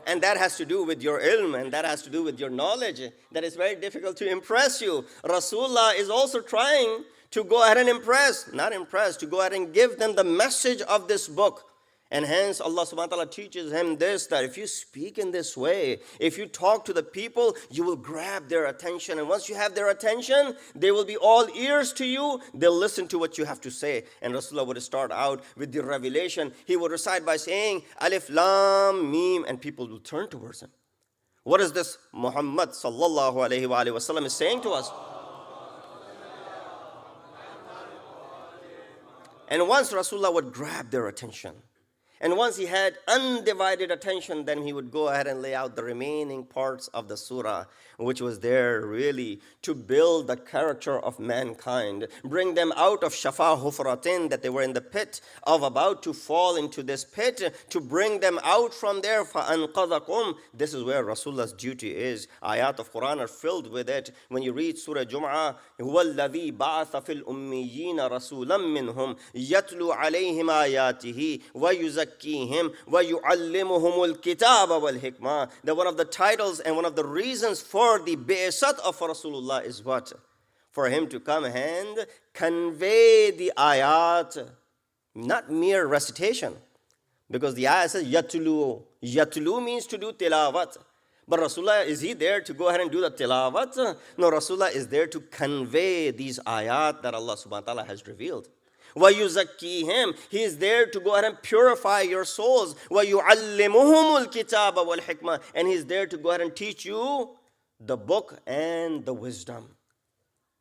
And that has to do with your ilm, and that has to do with your knowledge. That is very difficult to impress you. Rasulullah is also trying to go ahead and to go ahead and give them the message of this book. And hence Allah subhanahu wa ta'ala teaches him this, that if you speak in this way, if you talk to the people, you will grab their attention. And once you have their attention, they will be all ears to you. They'll listen to what you have to say. And Rasulullah would start out with the revelation. He would recite by saying, Alif, Lam, Mim, and people will turn towards him. What is this Muhammad sallallahu alayhi wa sallam is saying to us? And once Rasulullah would grab their attention, and once he had undivided attention, then he would go ahead and lay out the remaining parts of the surah, which was there really to build the character of mankind, bring them out of shafa hufratin, that they were in the pit of about to fall into this pit, to bring them out from there. فَأَنْقَذَكُمْ. This is where Rasulullah's duty is. Ayat of Quran are filled with it. When you read Surah Jum'ah, هُوَ الَّذِي بَعَثَ فِي الْأُمِّيِّينَ رَسُولًا مِّنْهُمْ يَتْلُو عَلَيْهِمْ آيَاتِهِ وَيُزَكِّيهِمْ وَيُعَلِّمُهُمُ الْكِتَابَ وَالْحِكْمَةَ. That one of the titles and one of the reasons for the bi'asat of Rasulullah is what? For him to come and convey the ayat, not mere recitation. Because the ayat says yatlu. Yatlu means to do tilawat. But Rasulullah, is he there to go ahead and do the tilawat? No, Rasulullah is there to convey these ayat that Allah subhanahu wa ta'ala has revealed. وَيُزَكِّيهِمْ. He is there to go ahead and purify your souls. وَيُعَلِّمُهُمُ الْكِتَابَ وَالْحِكْمَةِ. And he is there to go ahead and teach you the book and the wisdom.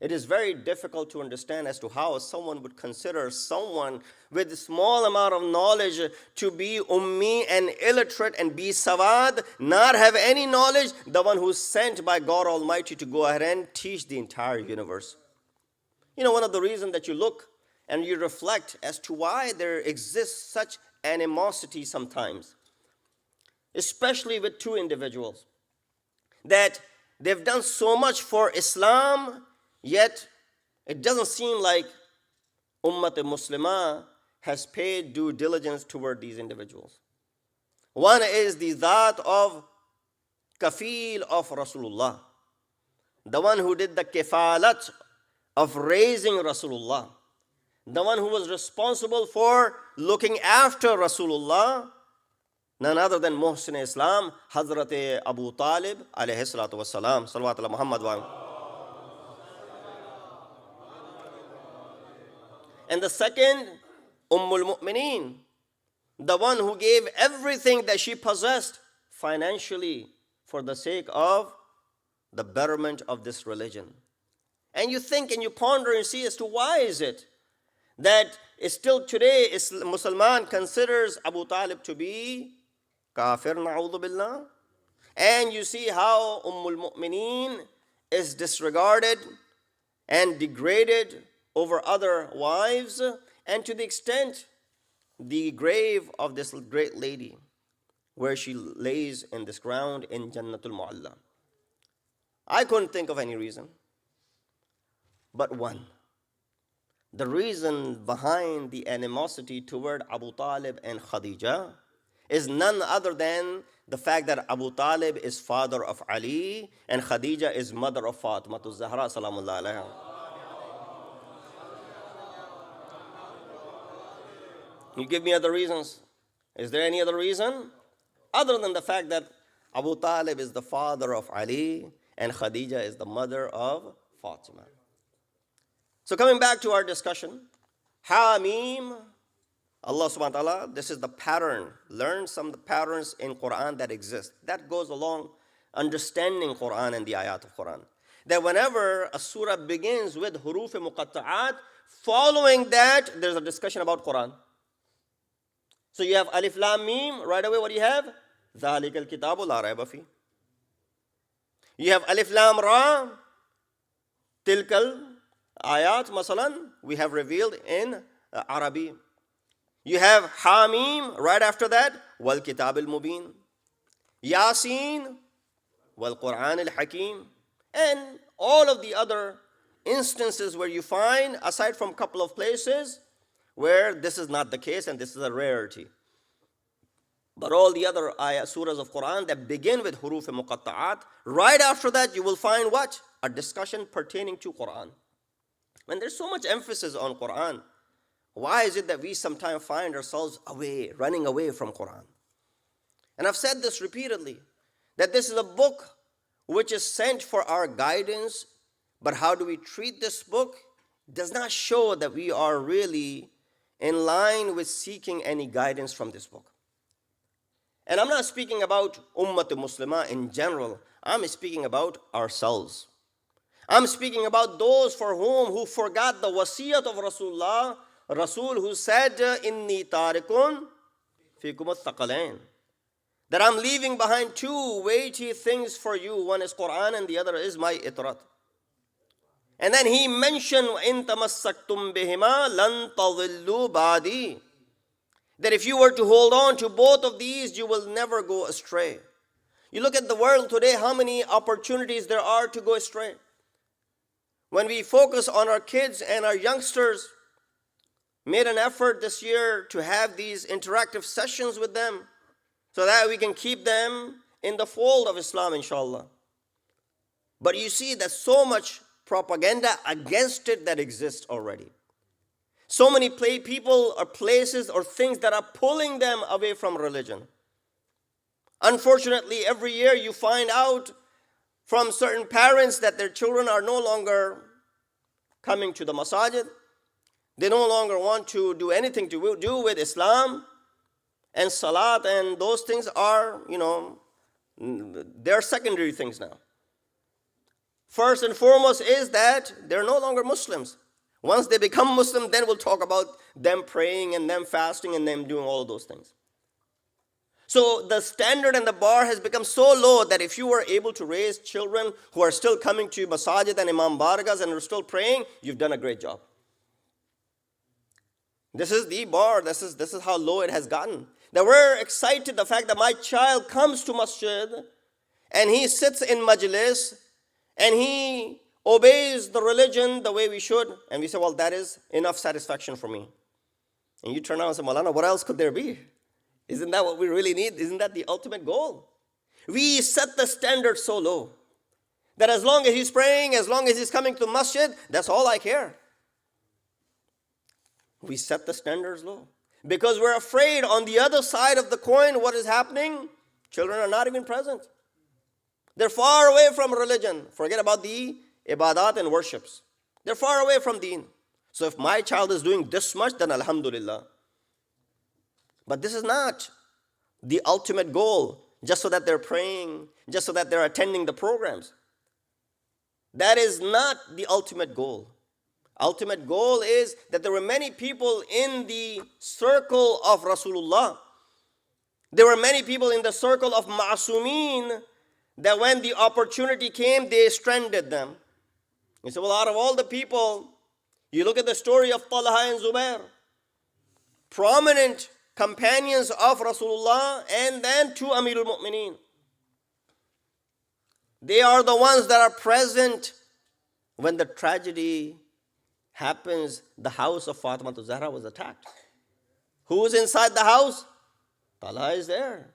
It is very difficult to understand as to how someone would consider someone with a small amount of knowledge to be ummi and illiterate and be sawad, not have any knowledge, the one who is sent by God Almighty to go ahead and teach the entire universe. You know, one of the reasons that you look and you reflect as to why there exists such animosity sometimes, especially with two individuals, that they've done so much for Islam, yet it doesn't seem like Ummat-e-Muslimah has paid due diligence toward these individuals. One is the Dhat of Kafil of Rasulullah, the one who did the Kifalat of raising Rasulullah, the one who was responsible for looking after Rasulullah, none other than Muhsin Islam, Hazrat Abu Talib alayhi salatu wassalam, salawat ala Muhammad wa. And the second, Ummul Mu'mineen, the one who gave everything that she possessed financially for the sake of the betterment of this religion. And you think and you ponder and see as to why is it that still today Musliman considers Abu Talib to be kafir, na'udhu billah. And you see how Ummul Mu'mineen is disregarded and degraded over other wives, and to the extent the grave of this great lady, where she lays in this ground in Jannatul Mu'alla. I couldn't think of any reason but one. The reason behind the animosity toward Abu Talib and Khadija is none other than the fact that Abu Talib is father of Ali and Khadija is mother of Fatima Zahra salamullah alayha. You give me other reasons. Is there any other reason? Other than the fact that Abu Talib is the father of Ali and Khadija is the mother of Fatima. So coming back to our discussion, Hamim, Allah subhanahu wa ta'ala, this is the pattern. Learn some of the patterns in Quran that exist. That goes along understanding Quran and the ayat of Quran. That whenever a surah begins with huruf muqatta'at, following that, there's a discussion about Quran. So you have Alif Lam Mim, right away what do you have? ذَلِكَ الْكِتَابُ لَا رَيْبَ فِيهِ. You have Alif Lam Ra, Tilkal Ayat, masalan, we have revealed in Arabi. You have Hamim, right after that, Wal Kitab al-Mubin. Yasin, Wal Quran al-Hakim. And all of the other instances where you find, aside from a couple of places, where this is not the case and this is a rarity. But all the other surahs of Quran that begin with huruf muqatta'at, right after that you will find what? A discussion pertaining to Quran. When there's so much emphasis on Quran, why is it that we sometimes find ourselves running away from Quran? And I've said this repeatedly, that this is a book which is sent for our guidance, but how do we treat this book does not show that we are really in line with seeking any guidance from this book. And I'm not speaking about Ummat Muslimah in general. I'm speaking about ourselves. I'm speaking about those who forgot the wasiyat of Rasulullah, Rasul who said, Inni tarikun fikum al-thaqalain, that I'm leaving behind two weighty things for you. One is Quran and the other is my itrat. And then he mentioned, in tamassaktum bihima lan tadillu ba'di, that if you were to hold on to both of these, you will never go astray. You look at the world today, how many opportunities there are to go astray. When we focus on our kids and our youngsters, made an effort this year to have these interactive sessions with them so that we can keep them in the fold of Islam, inshallah. But you see that so much propaganda against it that exists already. So many people or places or things that are pulling them away from religion. Unfortunately, every year you find out from certain parents that their children are no longer coming to the masajid. They no longer want to do anything to do with Islam, and salat and those things are, they're secondary things now. First and foremost is that they're no longer Muslims. Once they become Muslim, then we'll talk about them praying and them fasting and them doing all of those things. So the standard and the bar has become so low that if you were able to raise children who are still coming to masajid and imam bargas and are still praying, you've done a great job. This is the bar. This is how low it has gotten. That we're excited the fact that my child comes to masjid and he sits in majlis and he obeys the religion the way we should. And we say, well, that is enough satisfaction for me. And you turn around and say, Maulana, what else could there be? Isn't that what we really need? Isn't that the ultimate goal? We set the standard so low that as long as he's praying, as long as he's coming to masjid, that's all I care. We set the standards low because we're afraid on the other side of the coin, what is happening? Children are not even present. They're far away from religion. Forget about the ibadat and worships. They're far away from deen. So if my child is doing this much, then alhamdulillah. But this is not the ultimate goal, just so that they're praying, just so that they're attending the programs. That is not the ultimate goal. Ultimate goal is that there were many people in the circle of Rasulullah. There were many people in the circle of Ma'asumeen that when the opportunity came, they stranded them. You say, well, out of all the people, you look at the story of Talha and Zubair, prominent companions of Rasulullah, and then two Amirul Mu'mineen. They are the ones that are present when the tragedy happens. The house of Fatima Zahra was attacked. Who is inside the house? Talha is there.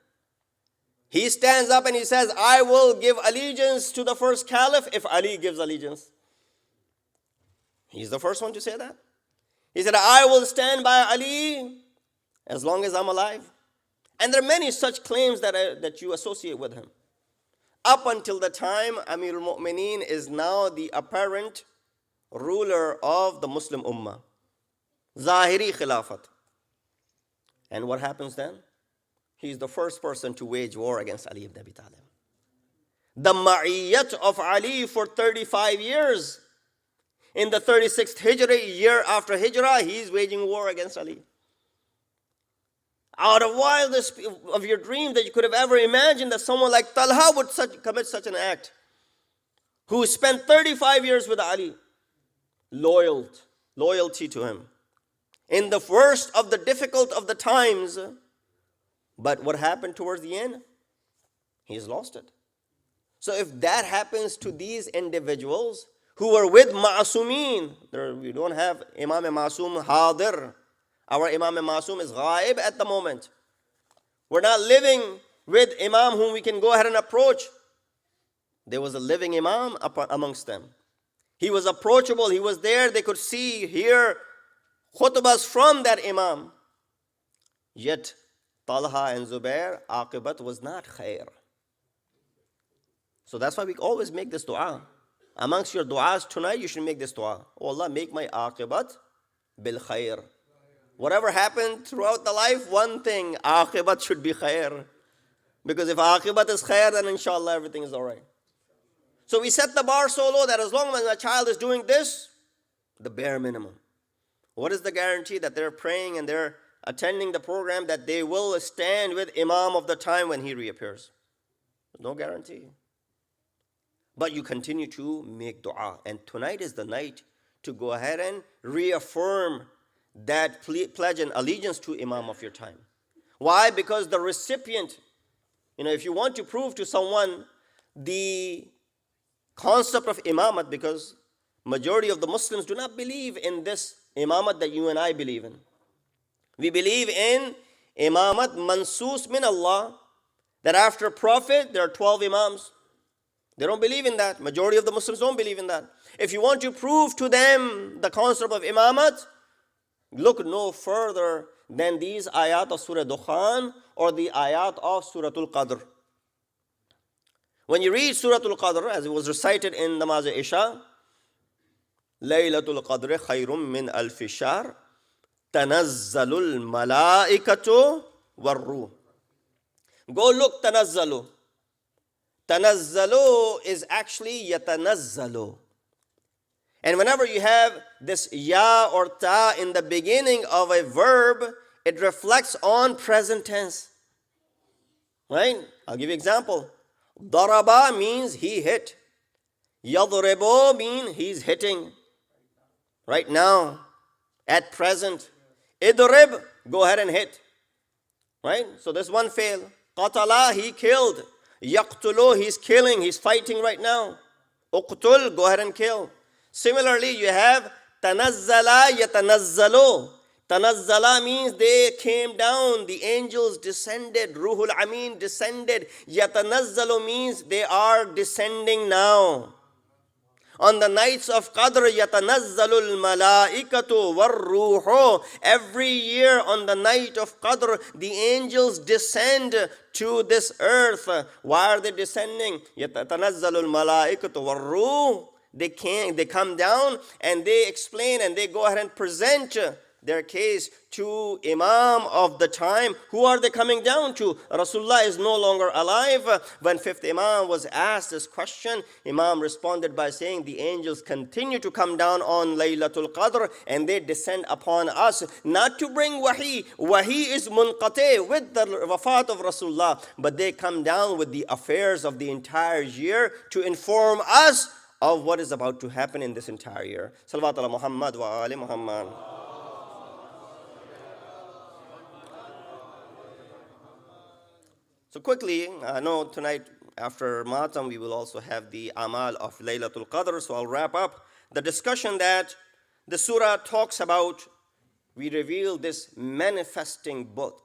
He stands up and he says, I will give allegiance to the first caliph if Ali gives allegiance. He's the first one to say that. He said, I will stand by Ali as long as I'm alive. And there are many such claims that you associate with him. Up until the time Amirul Mu'mineen is now the apparent ruler of the Muslim Ummah. Zahiri Khilafat. And what happens then? He's the first person to wage war against Ali ibn Abi Talib. The ma'iyyat of Ali for 35 years. In the 36th Hijrah, year after Hijrah, he's waging war against Ali. Out of wildest of your dream that you could have ever imagined that someone like Talha would commit such an act. Who spent 35 years with Ali. Loyalty to him. In the worst of the difficult of the times. But what happened towards the end? He's lost it. So if that happens to these individuals who were with Ma'asumeen, we don't have Imam Ma'asum Hadir. Our Imam Ma'asum is Ghaib at the moment. We're not living with Imam whom we can go ahead and approach. There was a living Imam amongst them. He was approachable. He was there. They could see, hear khutbahs from that Imam. Yet Talha and Zubair, aqibat was not khair. So that's why we always make this dua. Amongst your du'as tonight, you should make this dua. Oh Allah, make my aqibat bil khair. Whatever happened throughout the life, one thing, aqibat should be khair. Because if aqibat is khair, then inshallah everything is alright. So we set the bar so low that as long as my child is doing this, the bare minimum. What is the guarantee that they're praying and they're attending the program that they will stand with Imam of the time when he reappears? No guarantee. But you continue to make dua. And tonight is the night to go ahead and reaffirm that pledge and allegiance to Imam of your time. Why? Because the recipient, if you want to prove to someone the concept of imamat, because majority of the Muslims do not believe in this imamat that you and I believe in. We believe in imamat mansus min Allah, that after Prophet there are 12 imams. They don't believe in that. Majority of the Muslims don't believe in that. If you want to prove to them the concept of imamat, look no further than these ayat of Surah Dukhan or the ayat of Surah al-Qadr. When you read Surah al-Qadr, as it was recited in Namaz Isha, Laylat al-Qadr khayrun min alfi shahr, tanazzalul malaikatu warruh. Go look, tanazzalu. Tanazzalu is actually yatanazzalu. And whenever you have this ya or ta in the beginning of a verb, it reflects on present tense. Right? I'll give you an example. Daraba means he hit. Yadribu means he's hitting. Right now, at present. Idrib, go ahead and hit. Right? So this one fail. Qatala, he killed. Yaqtulu, he's killing, he's fighting right now. Uqtul, go ahead and kill. Similarly, you have tanazzala yatanazzalu. Tanazzala means they came down, the angels descended, Ruhul Amin descended. Yatanazzalu means they are descending now. On the nights of Qadr, yatanazzalul malaikatu warruhu. Every year on the night of Qadr, the angels descend to this earth. Why are they descending? Yatanazzalul malaikatu warruh. They come down and they explain and they go ahead and present their case to Imam of the time. Who are they coming down to? Rasulullah is no longer alive. When fifth Imam was asked this question, Imam responded by saying, the angels continue to come down on Laylatul Qadr and they descend upon us, not to bring wahi. Wahi is munqati with the wafat of Rasulullah, but they come down with the affairs of the entire year to inform us of what is about to happen in this entire year. Salawat ala Muhammad wa ali Muhammad. So quickly, I know tonight after Matam we will also have the Amal of Laylatul Qadr, so I'll wrap up the discussion that the surah talks about. We reveal this manifesting book,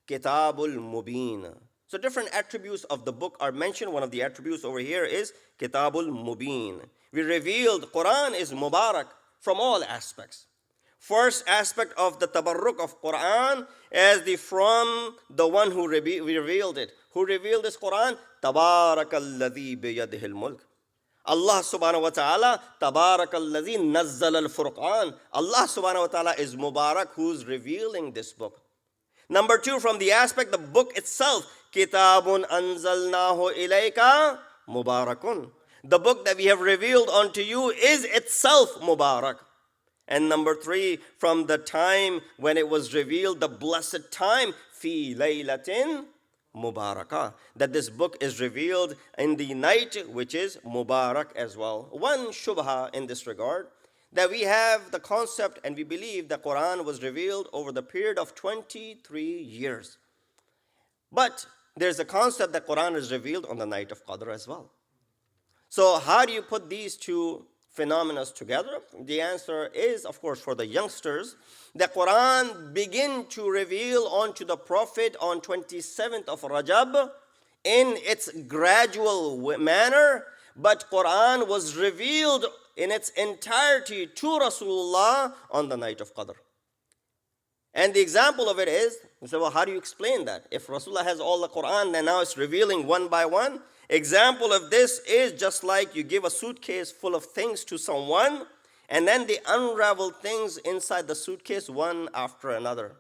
Kitabul Mubin. So different attributes of the book are mentioned. One of the attributes over here is Kitabul Mubin. We revealed Quran is Mubarak from all aspects. First aspect of the tabarruk of Quran is from the one who revealed it. Who revealed this Quran? Tabarakalladhi biyadihil mulk. Allah subhanahu wa ta'ala, Tabarakalladhi nazzal al-Furqan. Allah subhanahu wa ta'ala is Mubarak who's revealing this book. Number two, from the aspect, the book itself, Kitabun anzalnahu ilayka Mubarakun. The book that we have revealed unto you is itself Mubarak. And number three, from the time when it was revealed, the blessed time, fi laylatin mubarakah, that this book is revealed in the night, which is Mubarak as well. One shubha in this regard, that we have the concept and we believe the Quran was revealed over the period of 23 years. But there's a concept that Quran is revealed on the night of Qadr as well. So how do you put these two phenomena together? The answer is, of course, for the youngsters, the Quran began to reveal onto the Prophet on 27th of Rajab in its gradual manner, but Quran was revealed in its entirety to Rasulullah on the night of Qadr. And the example of it is, you say, well, how do you explain that? If Rasulullah has all the Quran, then now it's revealing one by one. Example of this is just like you give a suitcase full of things to someone, and then they unravel things inside the suitcase one after another.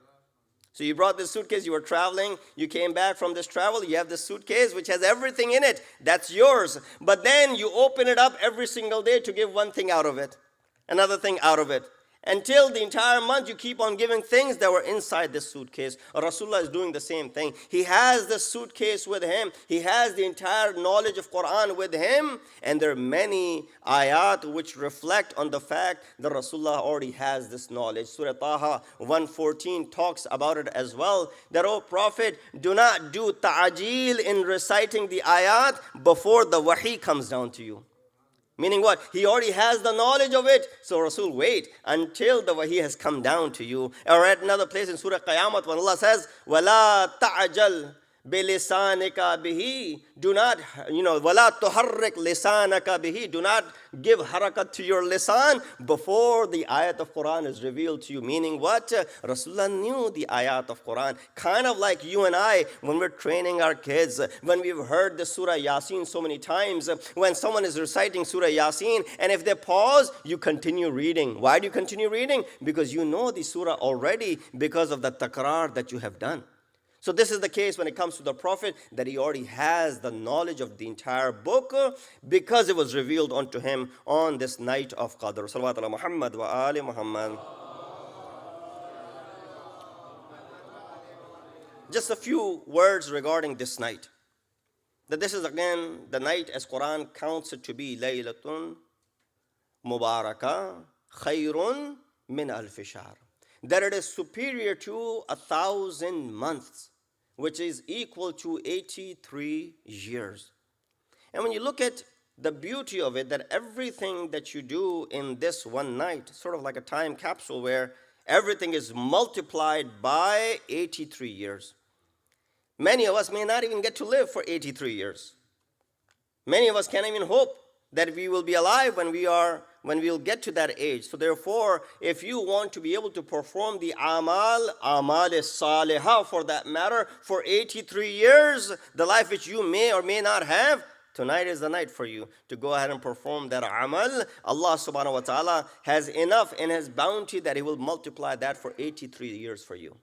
So you brought this suitcase, you were traveling, you came back from this travel, you have this suitcase which has everything in it, that's yours. But then you open it up every single day to give one thing out of it, another thing out of it. Until the entire month you keep on giving things that were inside this suitcase. Rasulullah is doing the same thing. He has the suitcase with him. He has the entire knowledge of Quran with him. And there are many ayat which reflect on the fact that Rasulullah already has this knowledge. Surah Taha 114 talks about it as well. That, O Prophet, do not do ta'ajil in reciting the ayat before the wahi comes down to you. Meaning what? He already has the knowledge of it. So Rasul, wait until the wahi has come down to you. Or at another place in Surah Qayamat when Allah says, وَلَا تَعْجَلْ بِلِسَانِكَ بِهِ. Do not, وَلَا تُحَرِّكْ لِسَانَكَ بِهِ. Do not give harakat to your lisan before the ayat of Quran is revealed to you. Meaning what? Rasulullah knew the ayat of Quran. Kind of like you and I when we're training our kids, when we've heard the Surah Yasin so many times, when someone is reciting Surah Yasin, and if they pause, you continue reading. Why do you continue reading? Because you know the surah already because of the takrar that you have done. So this is the case when it comes to the Prophet, that he already has the knowledge of the entire book because it was revealed unto him on this night of Qadr. Salawat ala Muhammad wa ali Muhammad. Just a few words regarding this night. That this is again the night as Quran counts it to be Laylatun Mubarakah Khayrun min alfi shahr. That it is superior to 1,000 months, which is equal to 83 years. And when you look at the beauty of it, that everything that you do in this one night, sort of like a time capsule where everything is multiplied by 83 years. Many of us may not even get to live for 83 years. Many of us can't even hope that we will be alive when we'll get to that age. So therefore, if you want to be able to perform the amal salihah for that matter, for 83 years, the life which you may or may not have, tonight is the night for you to go ahead and perform that amal. Allah subhanahu wa ta'ala has enough in His bounty that He will multiply that for 83 years for you.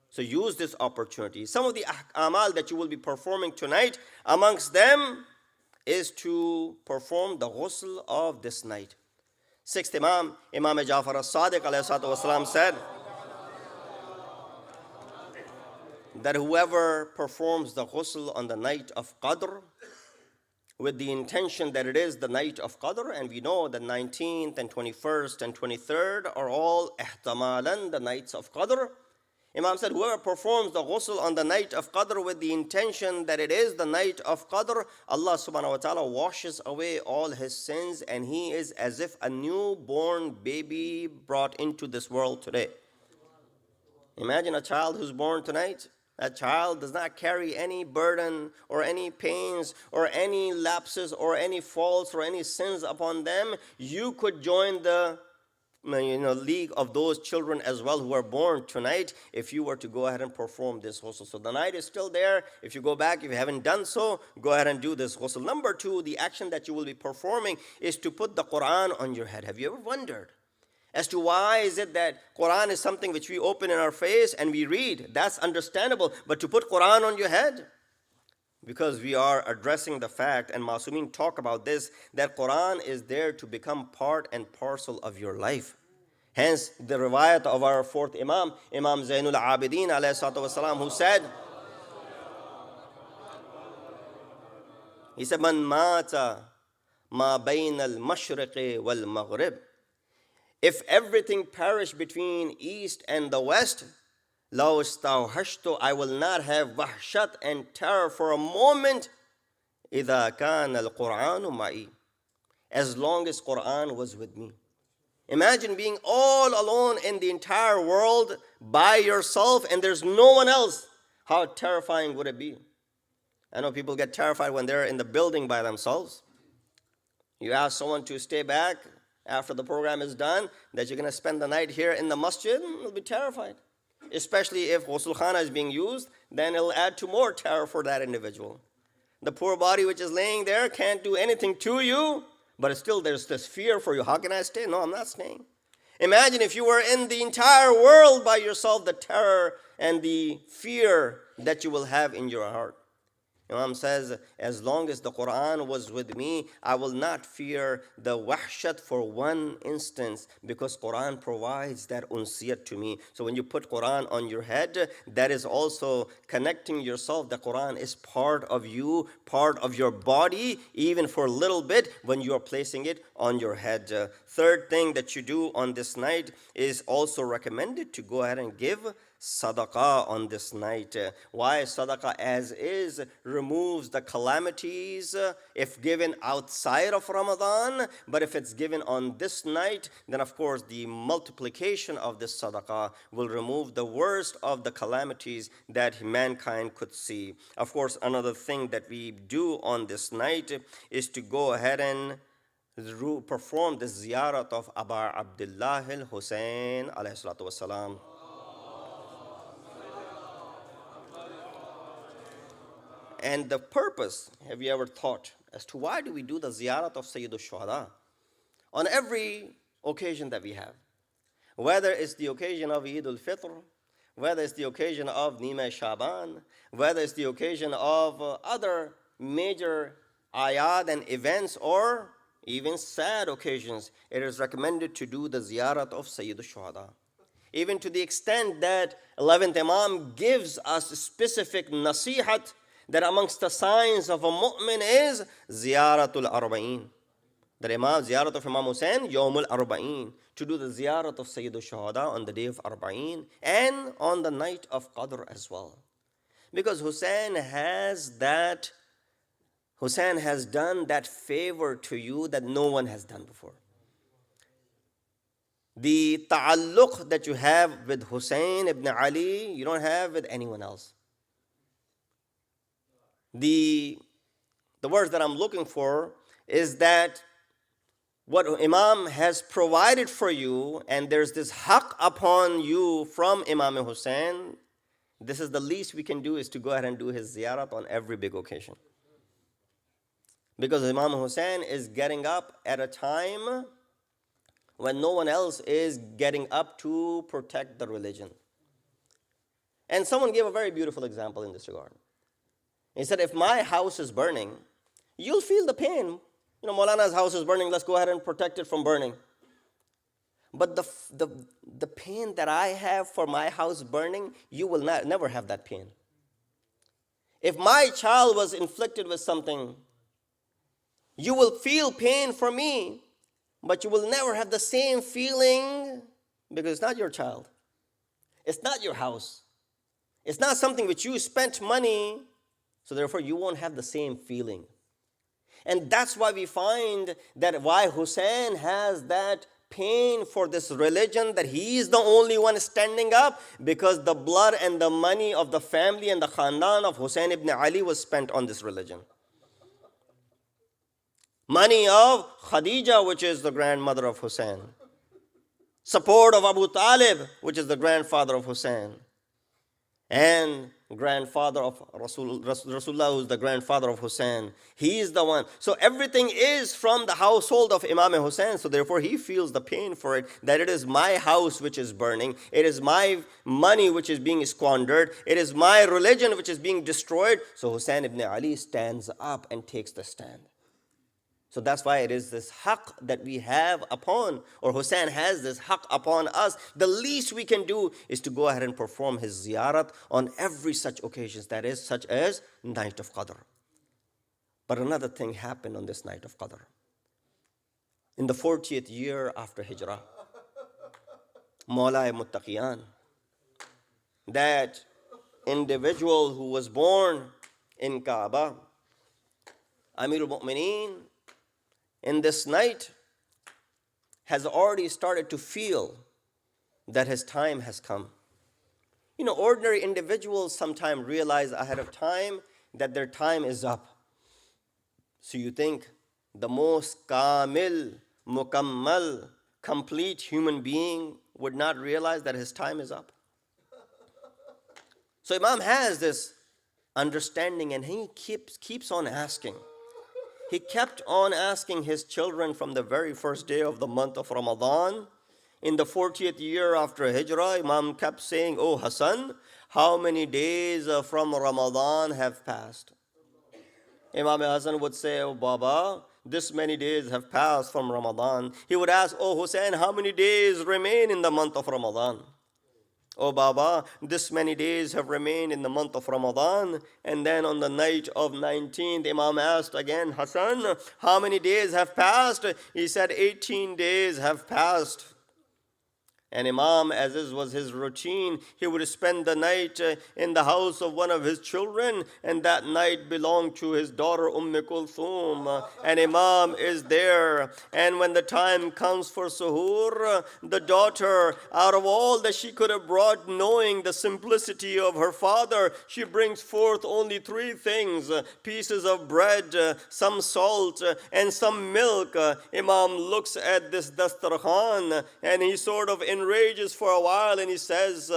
So use this opportunity. Some of the amal that you will be performing tonight, amongst them is to perform the ghusl of this night. Sixth Imam, Imam Jafar as-Sadiq alayhi wasalam said that whoever performs the ghusl on the night of Qadr with the intention that it is the night of Qadr, and we know the 19th and 21st and 23rd are all ihtamalan, the nights of Qadr. Imam said, whoever performs the ghusl on the night of Qadr with the intention that it is the night of Qadr, Allah subhanahu wa ta'ala washes away all his sins, and he is as if a newborn baby brought into this world today. Imagine a child who's born tonight. That child does not carry any burden or any pains or any lapses or any faults or any sins upon them. You could join the league of those children as well who are born tonight if you were to go ahead and perform this ghusl. So the night is still there. If you go back, if you haven't done so, go ahead and do this ghusl. Number two, the action that you will be performing is to put the Quran on your head. Have you ever wondered as to why is it that Quran is something which we open in our face and we read? That's understandable. But to put Quran on your head? Because we are addressing the fact, and Masumin talk about this, that Quran is there to become part and parcel of your life. Hence, the riwayat of our fourth Imam, Imam Zainul Abidin alayhi wasalam, who said, he said, Man mata ma bayn al-mashriqi wal-maghrib. If everything perish between east and the west, law istawhashtu, I will not have wahshat and terror for a moment, idha kana al-Qur'anu ma'i. as long as Quran was with me. Imagine being all alone in the entire world by yourself and there's no one else. How terrifying would it be? I know people get terrified when they're in the building by themselves. You ask someone to stay back after the program is done, that you're going to spend the night here in the masjid, they'll be terrified. Especially if ghusl khana is being used, then it'll add to more terror for that individual. The poor body which is laying there can't do anything to you, but still there's this fear for you. How can I stay? No, I'm not staying. Imagine if you were in the entire world by yourself, the terror and the fear that you will have in your heart. Imam says, as long as the Quran was with me, I will not fear the wahshat for one instance, because Quran provides that unsiyat to me. So when you put Quran on your head, that is also connecting yourself. The Quran is part of you, part of your body, even for a little bit when you are placing it on your head. Third thing that you do on this night is also recommended to go ahead and give sadaqah on this night. Why? Sadaqah as is removes the calamities if given outside of Ramadan, but if it's given on this night, then of course the multiplication of this sadaqah will remove the worst of the calamities that mankind could see. Of course, another thing that we do on this night is to go ahead and perform the ziyarat of Aba Abdullah al-Hussein alayhi salatu wasalam. And the purpose, have you ever thought as to why do we do the ziyarat of Sayyid al-Shuhada on every occasion that we have? Whether it's the occasion of Eid al-Fitr, whether it's the occasion of Nima Shaban, whether it's the occasion of other major ayat and events, or even sad occasions, it is recommended to do the ziyarat of Sayyid al-Shuhada. Even to the extent that 11th Imam gives us specific nasihat that amongst the signs of a mu'min is ziyaratul arba'in. The ziyarat of Imam Hussein, Yawmul Arba'in, to do the ziyarat of Sayyid al-Shuhada on the day of Arba'in and on the night of Qadr as well. Because Hussein has done that favor to you that no one has done before. The ta'alluq that you have with Hussein ibn Ali, you don't have with anyone else. The words that I'm looking for is that what Imam has provided for you, and there's this haqq upon you from Imam Hussein, this is the least we can do, is to go ahead and do his ziyarat on every big occasion. Because Imam Hussein is getting up at a time when no one else is getting up to protect the religion. And someone gave a very beautiful example in this regard. He said, if my house is burning, you'll feel the pain. Maulana's house is burning, let's go ahead and protect it from burning. But the pain that I have for my house burning, you will never have that pain. If my child was inflicted with something, you will feel pain for me, but you will never have the same feeling, because it's not your child. It's not your house. It's not something which you spent money, so therefore you won't have the same feeling. And that's why we find that why Hussein has that pain for this religion, that he is the only one standing up, because the blood and the money of the family and the khandan of Hussein ibn Ali was spent on this religion. Money of Khadija, which is the grandmother of Hussein. Support of Abu Talib, which is the grandfather of Hussein. And grandfather of Rasulullah, who is the grandfather of Hussein. He is the one. So everything is from the household of Imam Hussein. So therefore he feels the pain for it, that it is my house which is burning. It is my money which is being squandered. It is my religion which is being destroyed. So Hussein ibn Ali stands up and takes the stand. So that's why it is this haqq that we have upon, or Hussein has this haqq upon us. The least we can do is to go ahead and perform his ziyarat on every such occasions, that is, such as night of Qadr. But another thing happened on this night of Qadr. In the 40th year after Hijrah, Mawla Muttaqiyan, that individual who was born in Kaaba, Amir al-Mu'mineen, in this night has already started to feel that his time has come. Ordinary individuals sometimes realize ahead of time that their time is up. So you think the most kamil, mukammal, complete human being would not realize that his time is up? So Imam has this understanding, and he keeps on asking. He kept on asking his children from the very first day of the month of Ramadan. In the 40th year after Hijrah, Imam kept saying, "Oh Hassan, how many days from Ramadan have passed?" Imam Hassan would say, "Oh Baba, this many days have passed from Ramadan." He would ask, "Oh Hussein, how many days remain in the month of Ramadan?" "Oh Baba, this many days have remained in the month of Ramadan." And then on the night of 19th, Imam asked again, "Hassan, how many days have passed?" He said, 18 days have passed. And Imam, as was his routine, he would spend the night in the house of one of his children, and that night belonged to his daughter Kulthum. And Imam is there, and when the time comes for suhoor, the daughter, out of all that she could have brought, knowing the simplicity of her father, she brings forth only 3 things: pieces of bread, some salt, and some milk. Imam looks at this dastarkhan, and he sort of enrages for a while, and he says,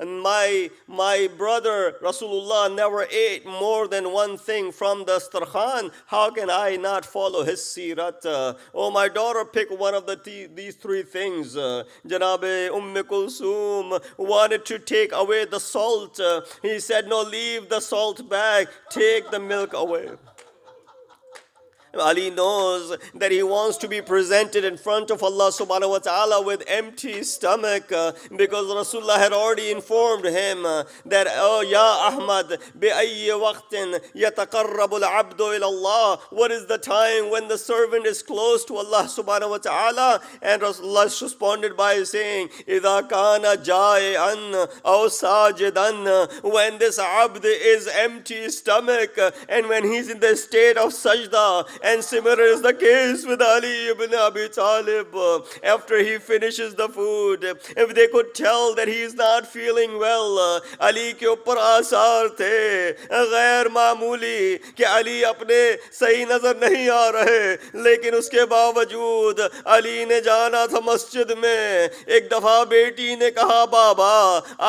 my brother Rasulullah never ate more than one thing from the dastarkhan. How can I not follow his sirat? Oh, my daughter, pick one of these 3 things. Janabe Kulthum wanted to take away the salt. He said, "No, leave the salt back, take the milk away." Ali knows that he wants to be presented in front of Allah subhanahu wa ta'ala with empty stomach, because Rasulullah had already informed him that, "Oh, Ya Ahmad, bi'ayyi waqtin yataqarrabu al-abdu ila Allah." What is the time when the servant is close to Allah subhanahu wa ta'ala? And Rasulullah responded by saying, "Idha kana ja'i'an aw sajidan," when this abd is empty stomach, and when he's in the state of sajda. And similar is the case with Ali ibn Abi Talib. After he finishes the food, if they could tell that he is not feeling well, Ali के ऊपर आसार थे गैर मामूली कि Ali अपने सही नजर नहीं आ रहे, लेकिन उसके बावजूद Ali ने जाना था मस्जिद में। एक दफा बेटी ने कहा, "बाबा,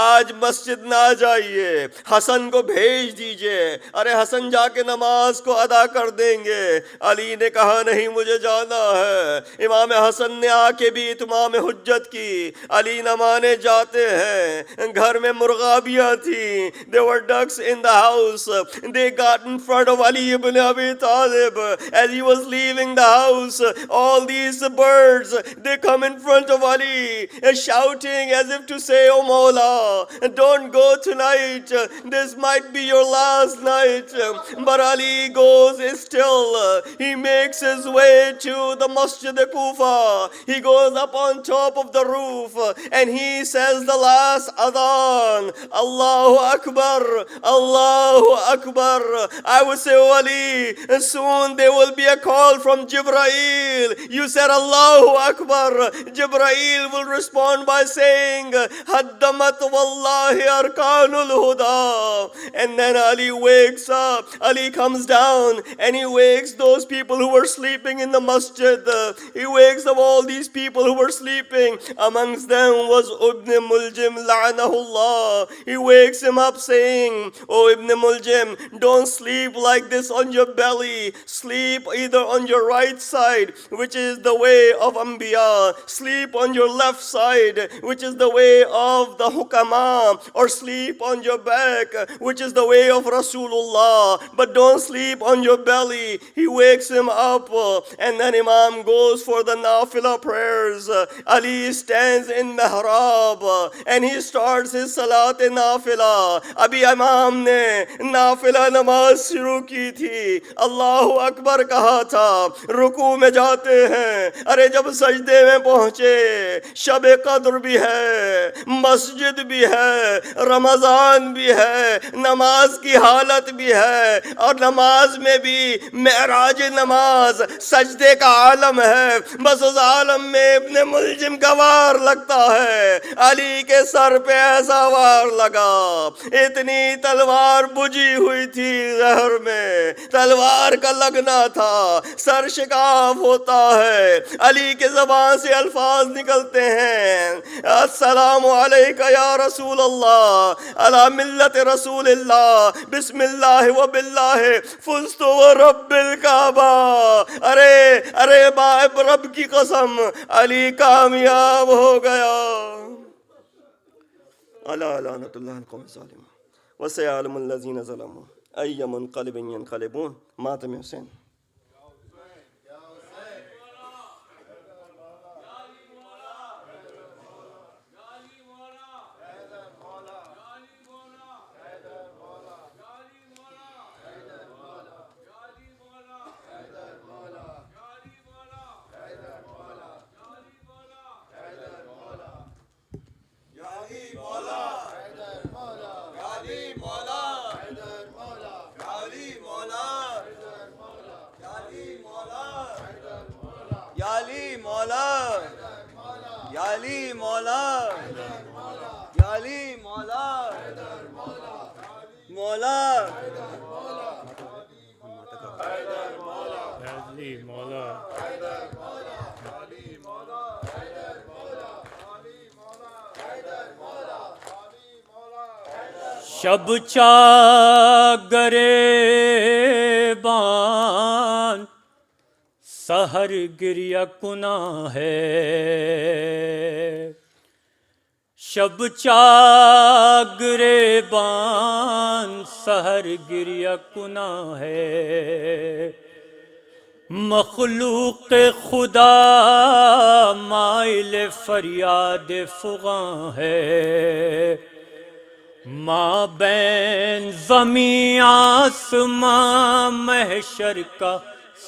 आज मस्जिद ना जाइए, हसन को भेज दीजिए, अरे हसन जाके नमाज को अदा कर देंगे।" अली ने कहा, "नहीं, मुझे जाना है।" इमाम हसन ने आके भी इत्माम हुज्जत की। अली न माने, जाते हैं। घर में मुर्गाबियां थी, there were ducks in the house. They got in front of Ali ibn Abi Talib. As he was leaving the house, all these birds, they come in front of Ali, shouting as if to say, "Oh Mawla, don't go tonight. This might be your last night." But Ali goes still. He makes his way to the Masjid-e-Kufa. He goes up on top of the roof, and he says the last adhan, "Allahu Akbar, Allahu Akbar." I would say, "Oh Ali, soon there will be a call from Jibreel. You said Allahu Akbar." Jibreel will respond by saying, "Haddamat wallahi arkanul huda." And then Ali wakes up. Ali comes down, and he wakes those people who were sleeping in the masjid. He wakes up all these people who were sleeping. Amongst them was Ibn Muljim la'anahullah. He wakes him up saying, "Oh Ibn Muljim, don't sleep like this on your belly. Sleep either on your right side, which is the way of Anbiya. Sleep on your left side, which is the way of the Hukama. Or sleep on your back, which is the way of Rasulullah. But don't sleep on your belly." He wakes him up, and then Imam goes for the nafila prayers. Ali stands in mihrab, and he starts his salat nafila. Abhi Imam ne nafila namaz shuru ki thi. Allahu Akbar kaha tha. रुकू में जाते हैं, अरे जब सजदे में पहुंचे, शब कद्र भी है, मस्जिद भी है, रमजान भी है, नमाज की हालत भी है, और नमाज में भी मेराज کی نماز سجدے کا عالم ہے، بس اس عالم میں ابن ملجم کا وار لگتا ہے، علی کے سر پہ ایسا وار لگا، اتنی تلوار بجھی ہوئی تھی زہر میں، تلوار کا لگنا تھا، سر شکاف ہوتا ہے، علی کے زبان سے الفاظ نکلتے ہیں، السلام علیکہ یا رسول اللہ، علی ملت رسول اللہ، بسم اللہ و باللہ فزت و رب الکعبہ، ارے باپ رب کی قسم علی کامیاب ہو گیا۔ الا لعنۃ اللہ القوم الظالمین وسيعلم الذين ظلموا أي منقلب ينقلبون۔ ماتم حسین۔ یا علی مولا، یا علی مولا، یا علی مولا، مولا علی مولا، شب چاگر بان سحر گریہ کنا ہے، شب چاگر بان سحر گریہ کنا ہے، مخلوق خدا مائل فریاد فغاں ہے، ماں بین زمین آسماں محشر کا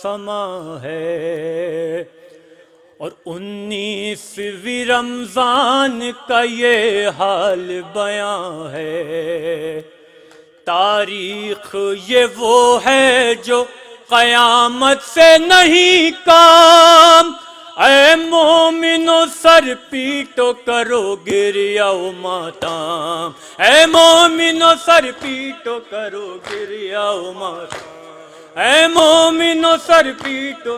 سما ہے، اور 19ویں رمضان کا یہ حال بیان ہے، تاریخ یہ وہ ہے جو قیامت سے نہیں کام، اے مومنو سر پیٹو کرو گریہ و ماتم، اے مومنو سر پیٹو کرو گریہ و ماتم، اے مومنو سر پیٹو،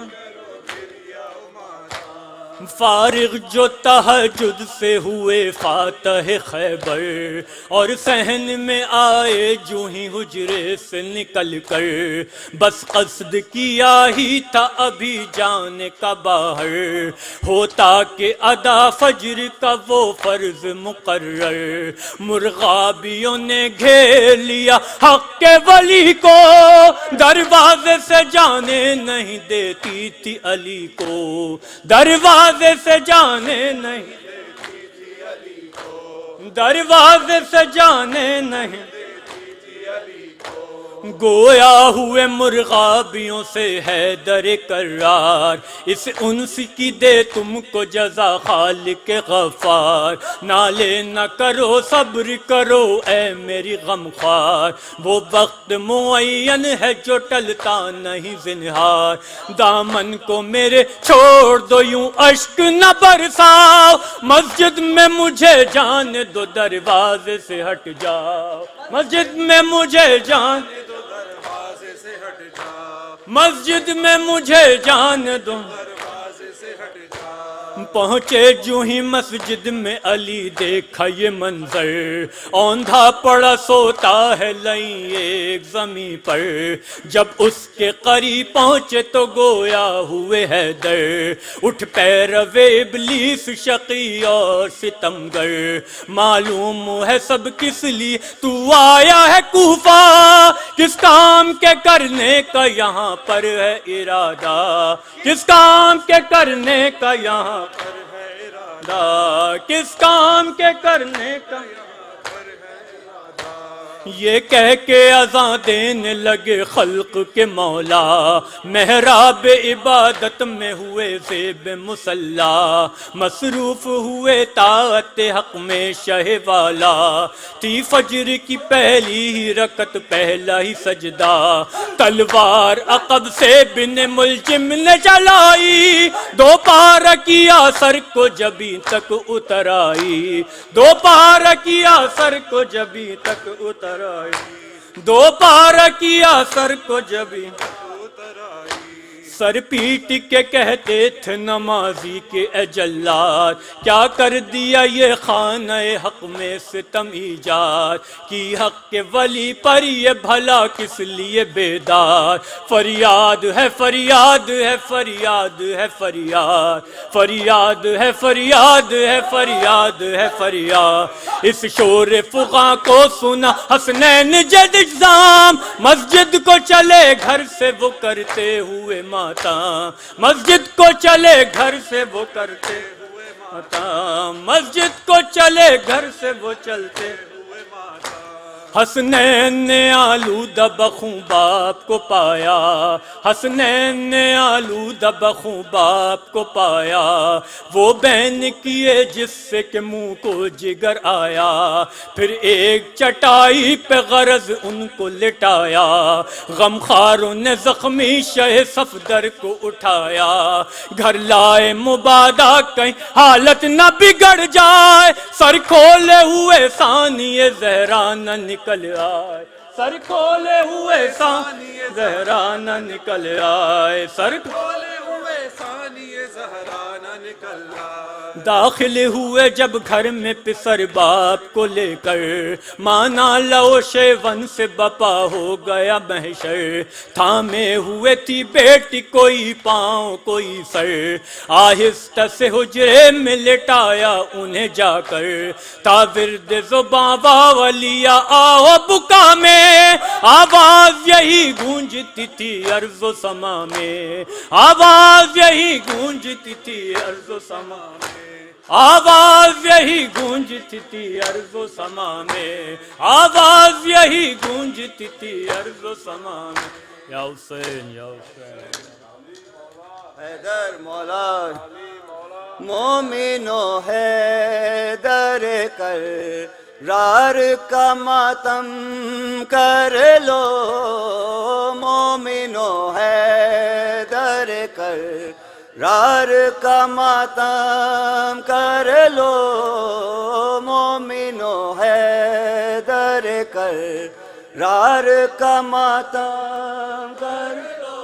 فارغ جو تہجد سے ہوئے فاتح خیبر، اور صحن میں آئے جو ہی حجرے سے نکل کر، بس قصد کیا ہی تھا ابھی جانے کا باہر، ہوتا کہ ادا فجر کا وہ فرض مقرر، مرغابیوں نے گھیر لیا حق کے ولی کو، دروازے سے جانے نہیں دیتی تھی علی کو، دروازے سے جانے نہیں دیتی تھی علی کو، دروازے سے جانے نہیں دیتی تھی علی کو، گویا ہوئے مرغابیوں سے حیدر کرار، اس انس کی دے تم کو جزا خالق غفار، نالے نہ کرو صبر کرو اے میری غمخوار، وہ وقت معین ہے جو ٹلتا نہیں زنہار، دامن کو میرے چھوڑ دو یوں اشک نہ برساؤ، مسجد میں مجھے جانے دو دروازے سے ہٹ جاؤ، مسجد میں مجھے جانے دو دروازے سے ہٹ جاؤ، مسجد میں مجھے جانے دو دروازے سے ہٹ جاؤ، پہنچے جو ہی مسجد میں علی دیکھا یہ منظر، اوندھا پڑا سوتا ہے لئیں ایک زمین پر، جب اس کے قریب پہنچے تو گویا ہوئے حیدر، اٹھ پیرو ابلیس شقی اور ستمگر، معلوم ہے سب کس لیے تو آیا ہے کوفہ، کس کام کے کرنے کا یہاں پر ہے ارادہ، کس کام کے کرنے کا یہاں پر ہے ارادہ، کس کام کے کرنے کا یہاں پر ہے ارادہ، یہ کہہ کے اذاں دینے لگے خلق کے مولا، محراب عبادت میں ہوئے زیب مصلا، مصروف ہوئے طاعت حق میں شہ والا، تھی فجر کی پہلی ہی رکعت پہلا ہی سجدہ، تلوار عقب سے بن ملجم نے چلائی، دو پار کیا سر کو جبھی تک اتر آئی، دو پار کیا سر کو جبھی تک اتر آئی، دو پار کیا سر کو جبھی سر پیٹ کے کہتے تھے نمازی کے اے جلاد، کیا کر دیا یہ خانہ حق میں ستم ایجاد، کی حق کے ولی پر یہ بھلا کس لیے بیدار، فریاد ہے فریاد ہے فریاد ہے فریاد، فریاد ہے فریاد ہے فریاد ہے فریاد، اس شور فغاں کو سنا حسنین جد اجزام، مسجد کو چلے گھر سے وہ کرتے ہوئے مسجد کو چلے گھر سے وہ کرتے ہوئے ماتا، مسجد کو چلے گھر سے وہ چلتے ہوئے ماتا، حسنین نے آلودہ بخوں باپ کو پایا، حسنین نے آلودہ بخوں باپ کو پایا، وہ بہن کیے جس سے کہ منہ کو جگر آیا، پھر ایک چٹائی پہ غرض ان کو لٹایا، غمخاروں نے زخمی شہ صفدر کو اٹھایا، گھر لائے مبادا کہیں حالت نہ بگڑ جائے، سر کھولے ہوئے ثانی زہرا نہ نکل آئے، سر کھولے ہوئے ثانی زہرا نہ نکل آئے، سر کھولے ہوئے ثانی زہرا نہ نکل آئے، داخل ہوئے جب گھر میں پسر باپ کو لے کر، مانا لو شیون سے بپا ہو گیا محشر، تھامے ہوئے تھی بیٹی کوئی پاؤں کوئی سر، آہستہ سے حجرے میں لٹایا انہیں جا کر، تا ورد زباں باولیا آؤ بکا میں، آواز یہی گونجتی تھی ارض و سما میں، آواز یہی گونجتی تھی ارض و سما میں، آواز یہی گونجتی تھی ارض و سما میں، آواز یہی گونجتی تھی ارض و سما میں، یا حسین یا حسین، حیدر مولا مومنو حیدر کر رار کا ماتم کر لو، مومنو حیدر کر رار کا ماتم کر لو، مومنو حیدر کر رار کا ماتم کر لو،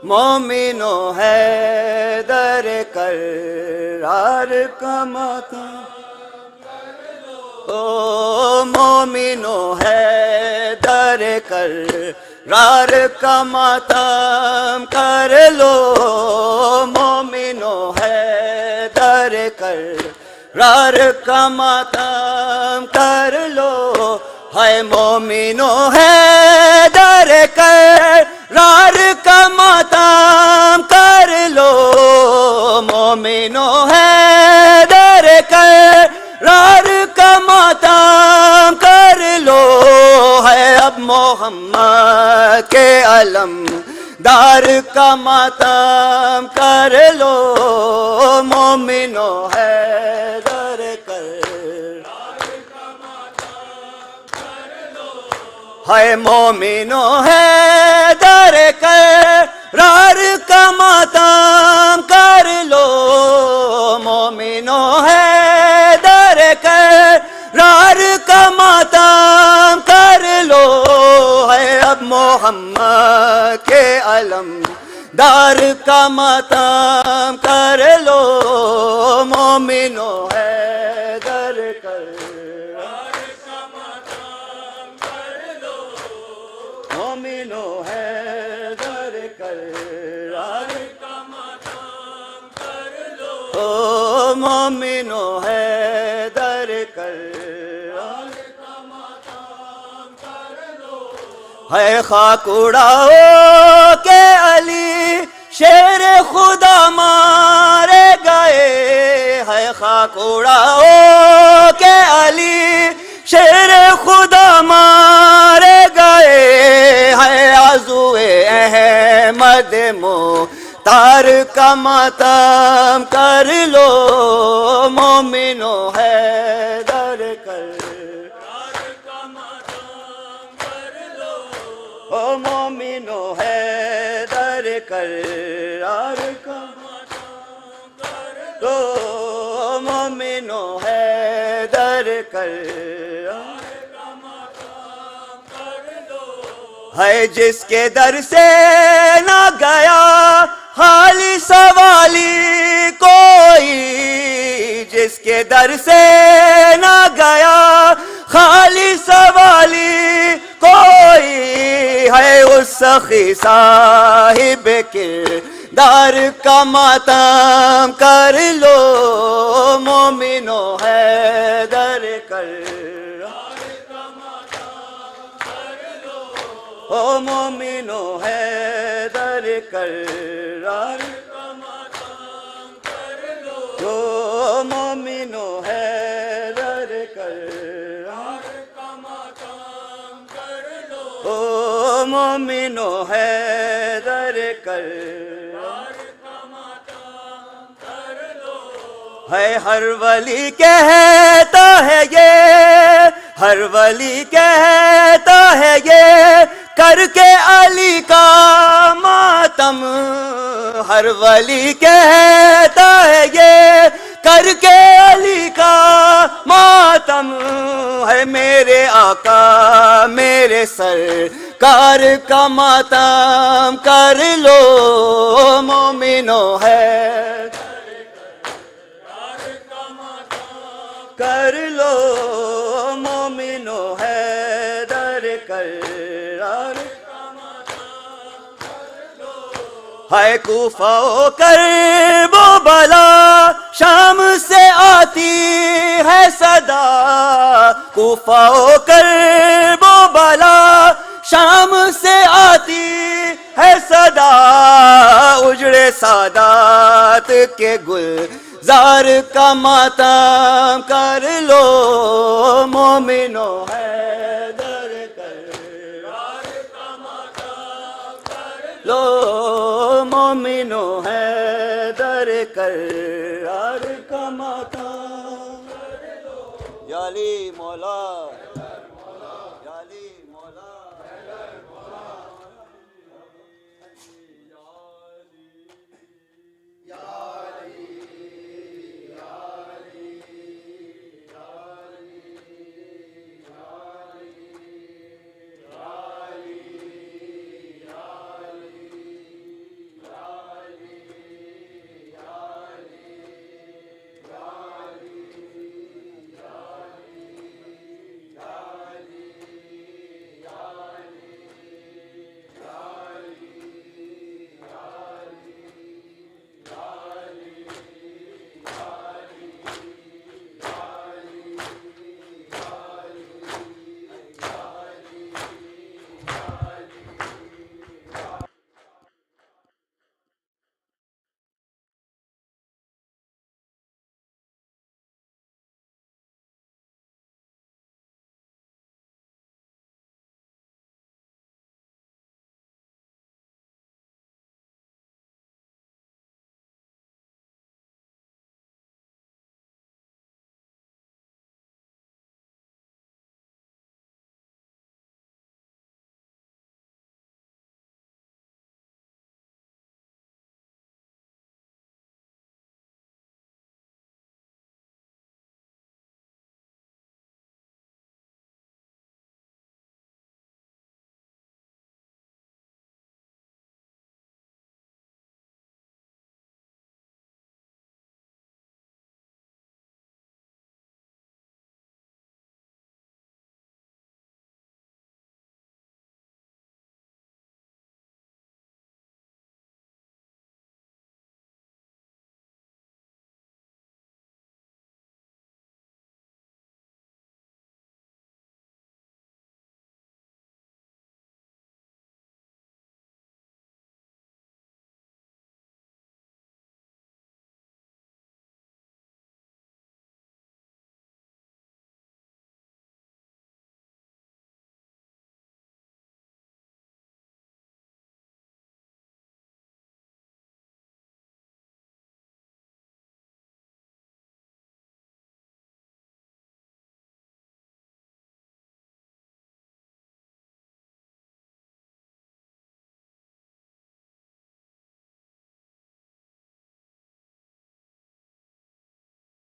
مومنو حیدر کر رار کا ماتم کر لو، مومنو حیدر کر رار کا ماتم کر لو، مومنو حیدر کر رار کا ماتم کر لو، ہے مومنو حیدر کر رار کا ماتم کر لو، مومنو حیدر کر رار کا ماتم کر لو، ہے اب محمد کے علم دار کا ماتم کر لو، مومنو حیدر کر ہے مومنو حیدر کر رار کا ماتم کر لو، مومنو حیدر کر رار کا ماتم کر لو، ہے اب محمد کے علم دار کا ماتم کر لو، مومنو حیدر کر مومنو حیدر کر رار کا ماتم کر لو، مومنو حیدر کر رار کا ماتم کر لو، ہے خاک اڑاؤ کہ علی شیر خدا مارے گئے، ہے خاک اڑاؤ کہ علی شیر خدا مارے گئے ہے عضو احمد مختار کا ماتم کر لو مومنو حیدر کر او مومنو حیدر کرار کا تو مومنو حیدر کرار ہے جس کے در سے نہ گیا خالی سوالی کوئی جس کے در سے نہ گیا خالی سوالی کوئی ہے اس سخی صاحب کردار کا ماتم کر لو مومنو حیدر کرار کا ماتم کر لو او مومنو حیدر کرار کا ماتم کر لو او مومنو حیدر کرار کا ماتم کر لو او مومنو حیدر کرار کا ماتم کر لو ہے ہر ولی کہتا ہے یہ ہر ولی کہتا ہے یہ کر کے علی کا ماتم ہر ولی کہتا ہے یہ کر کے علی کا ماتم ہے میرے آقا میرے سرکار کا ماتم کر لو مومنو حیدر کر لو مومنو حیدر کرار ہے کوفہ و کرب و بلا شام سے آتی ہے صدا کوفہ و کرب و بلا شام سے آتی ہے صدا اجڑے سادات کے گلزار کا ماتم کر لو مومنو حیدر کرار کا ماتم کر لو مومنو حیدر کرار کا ماتم کر لو یا علی مولا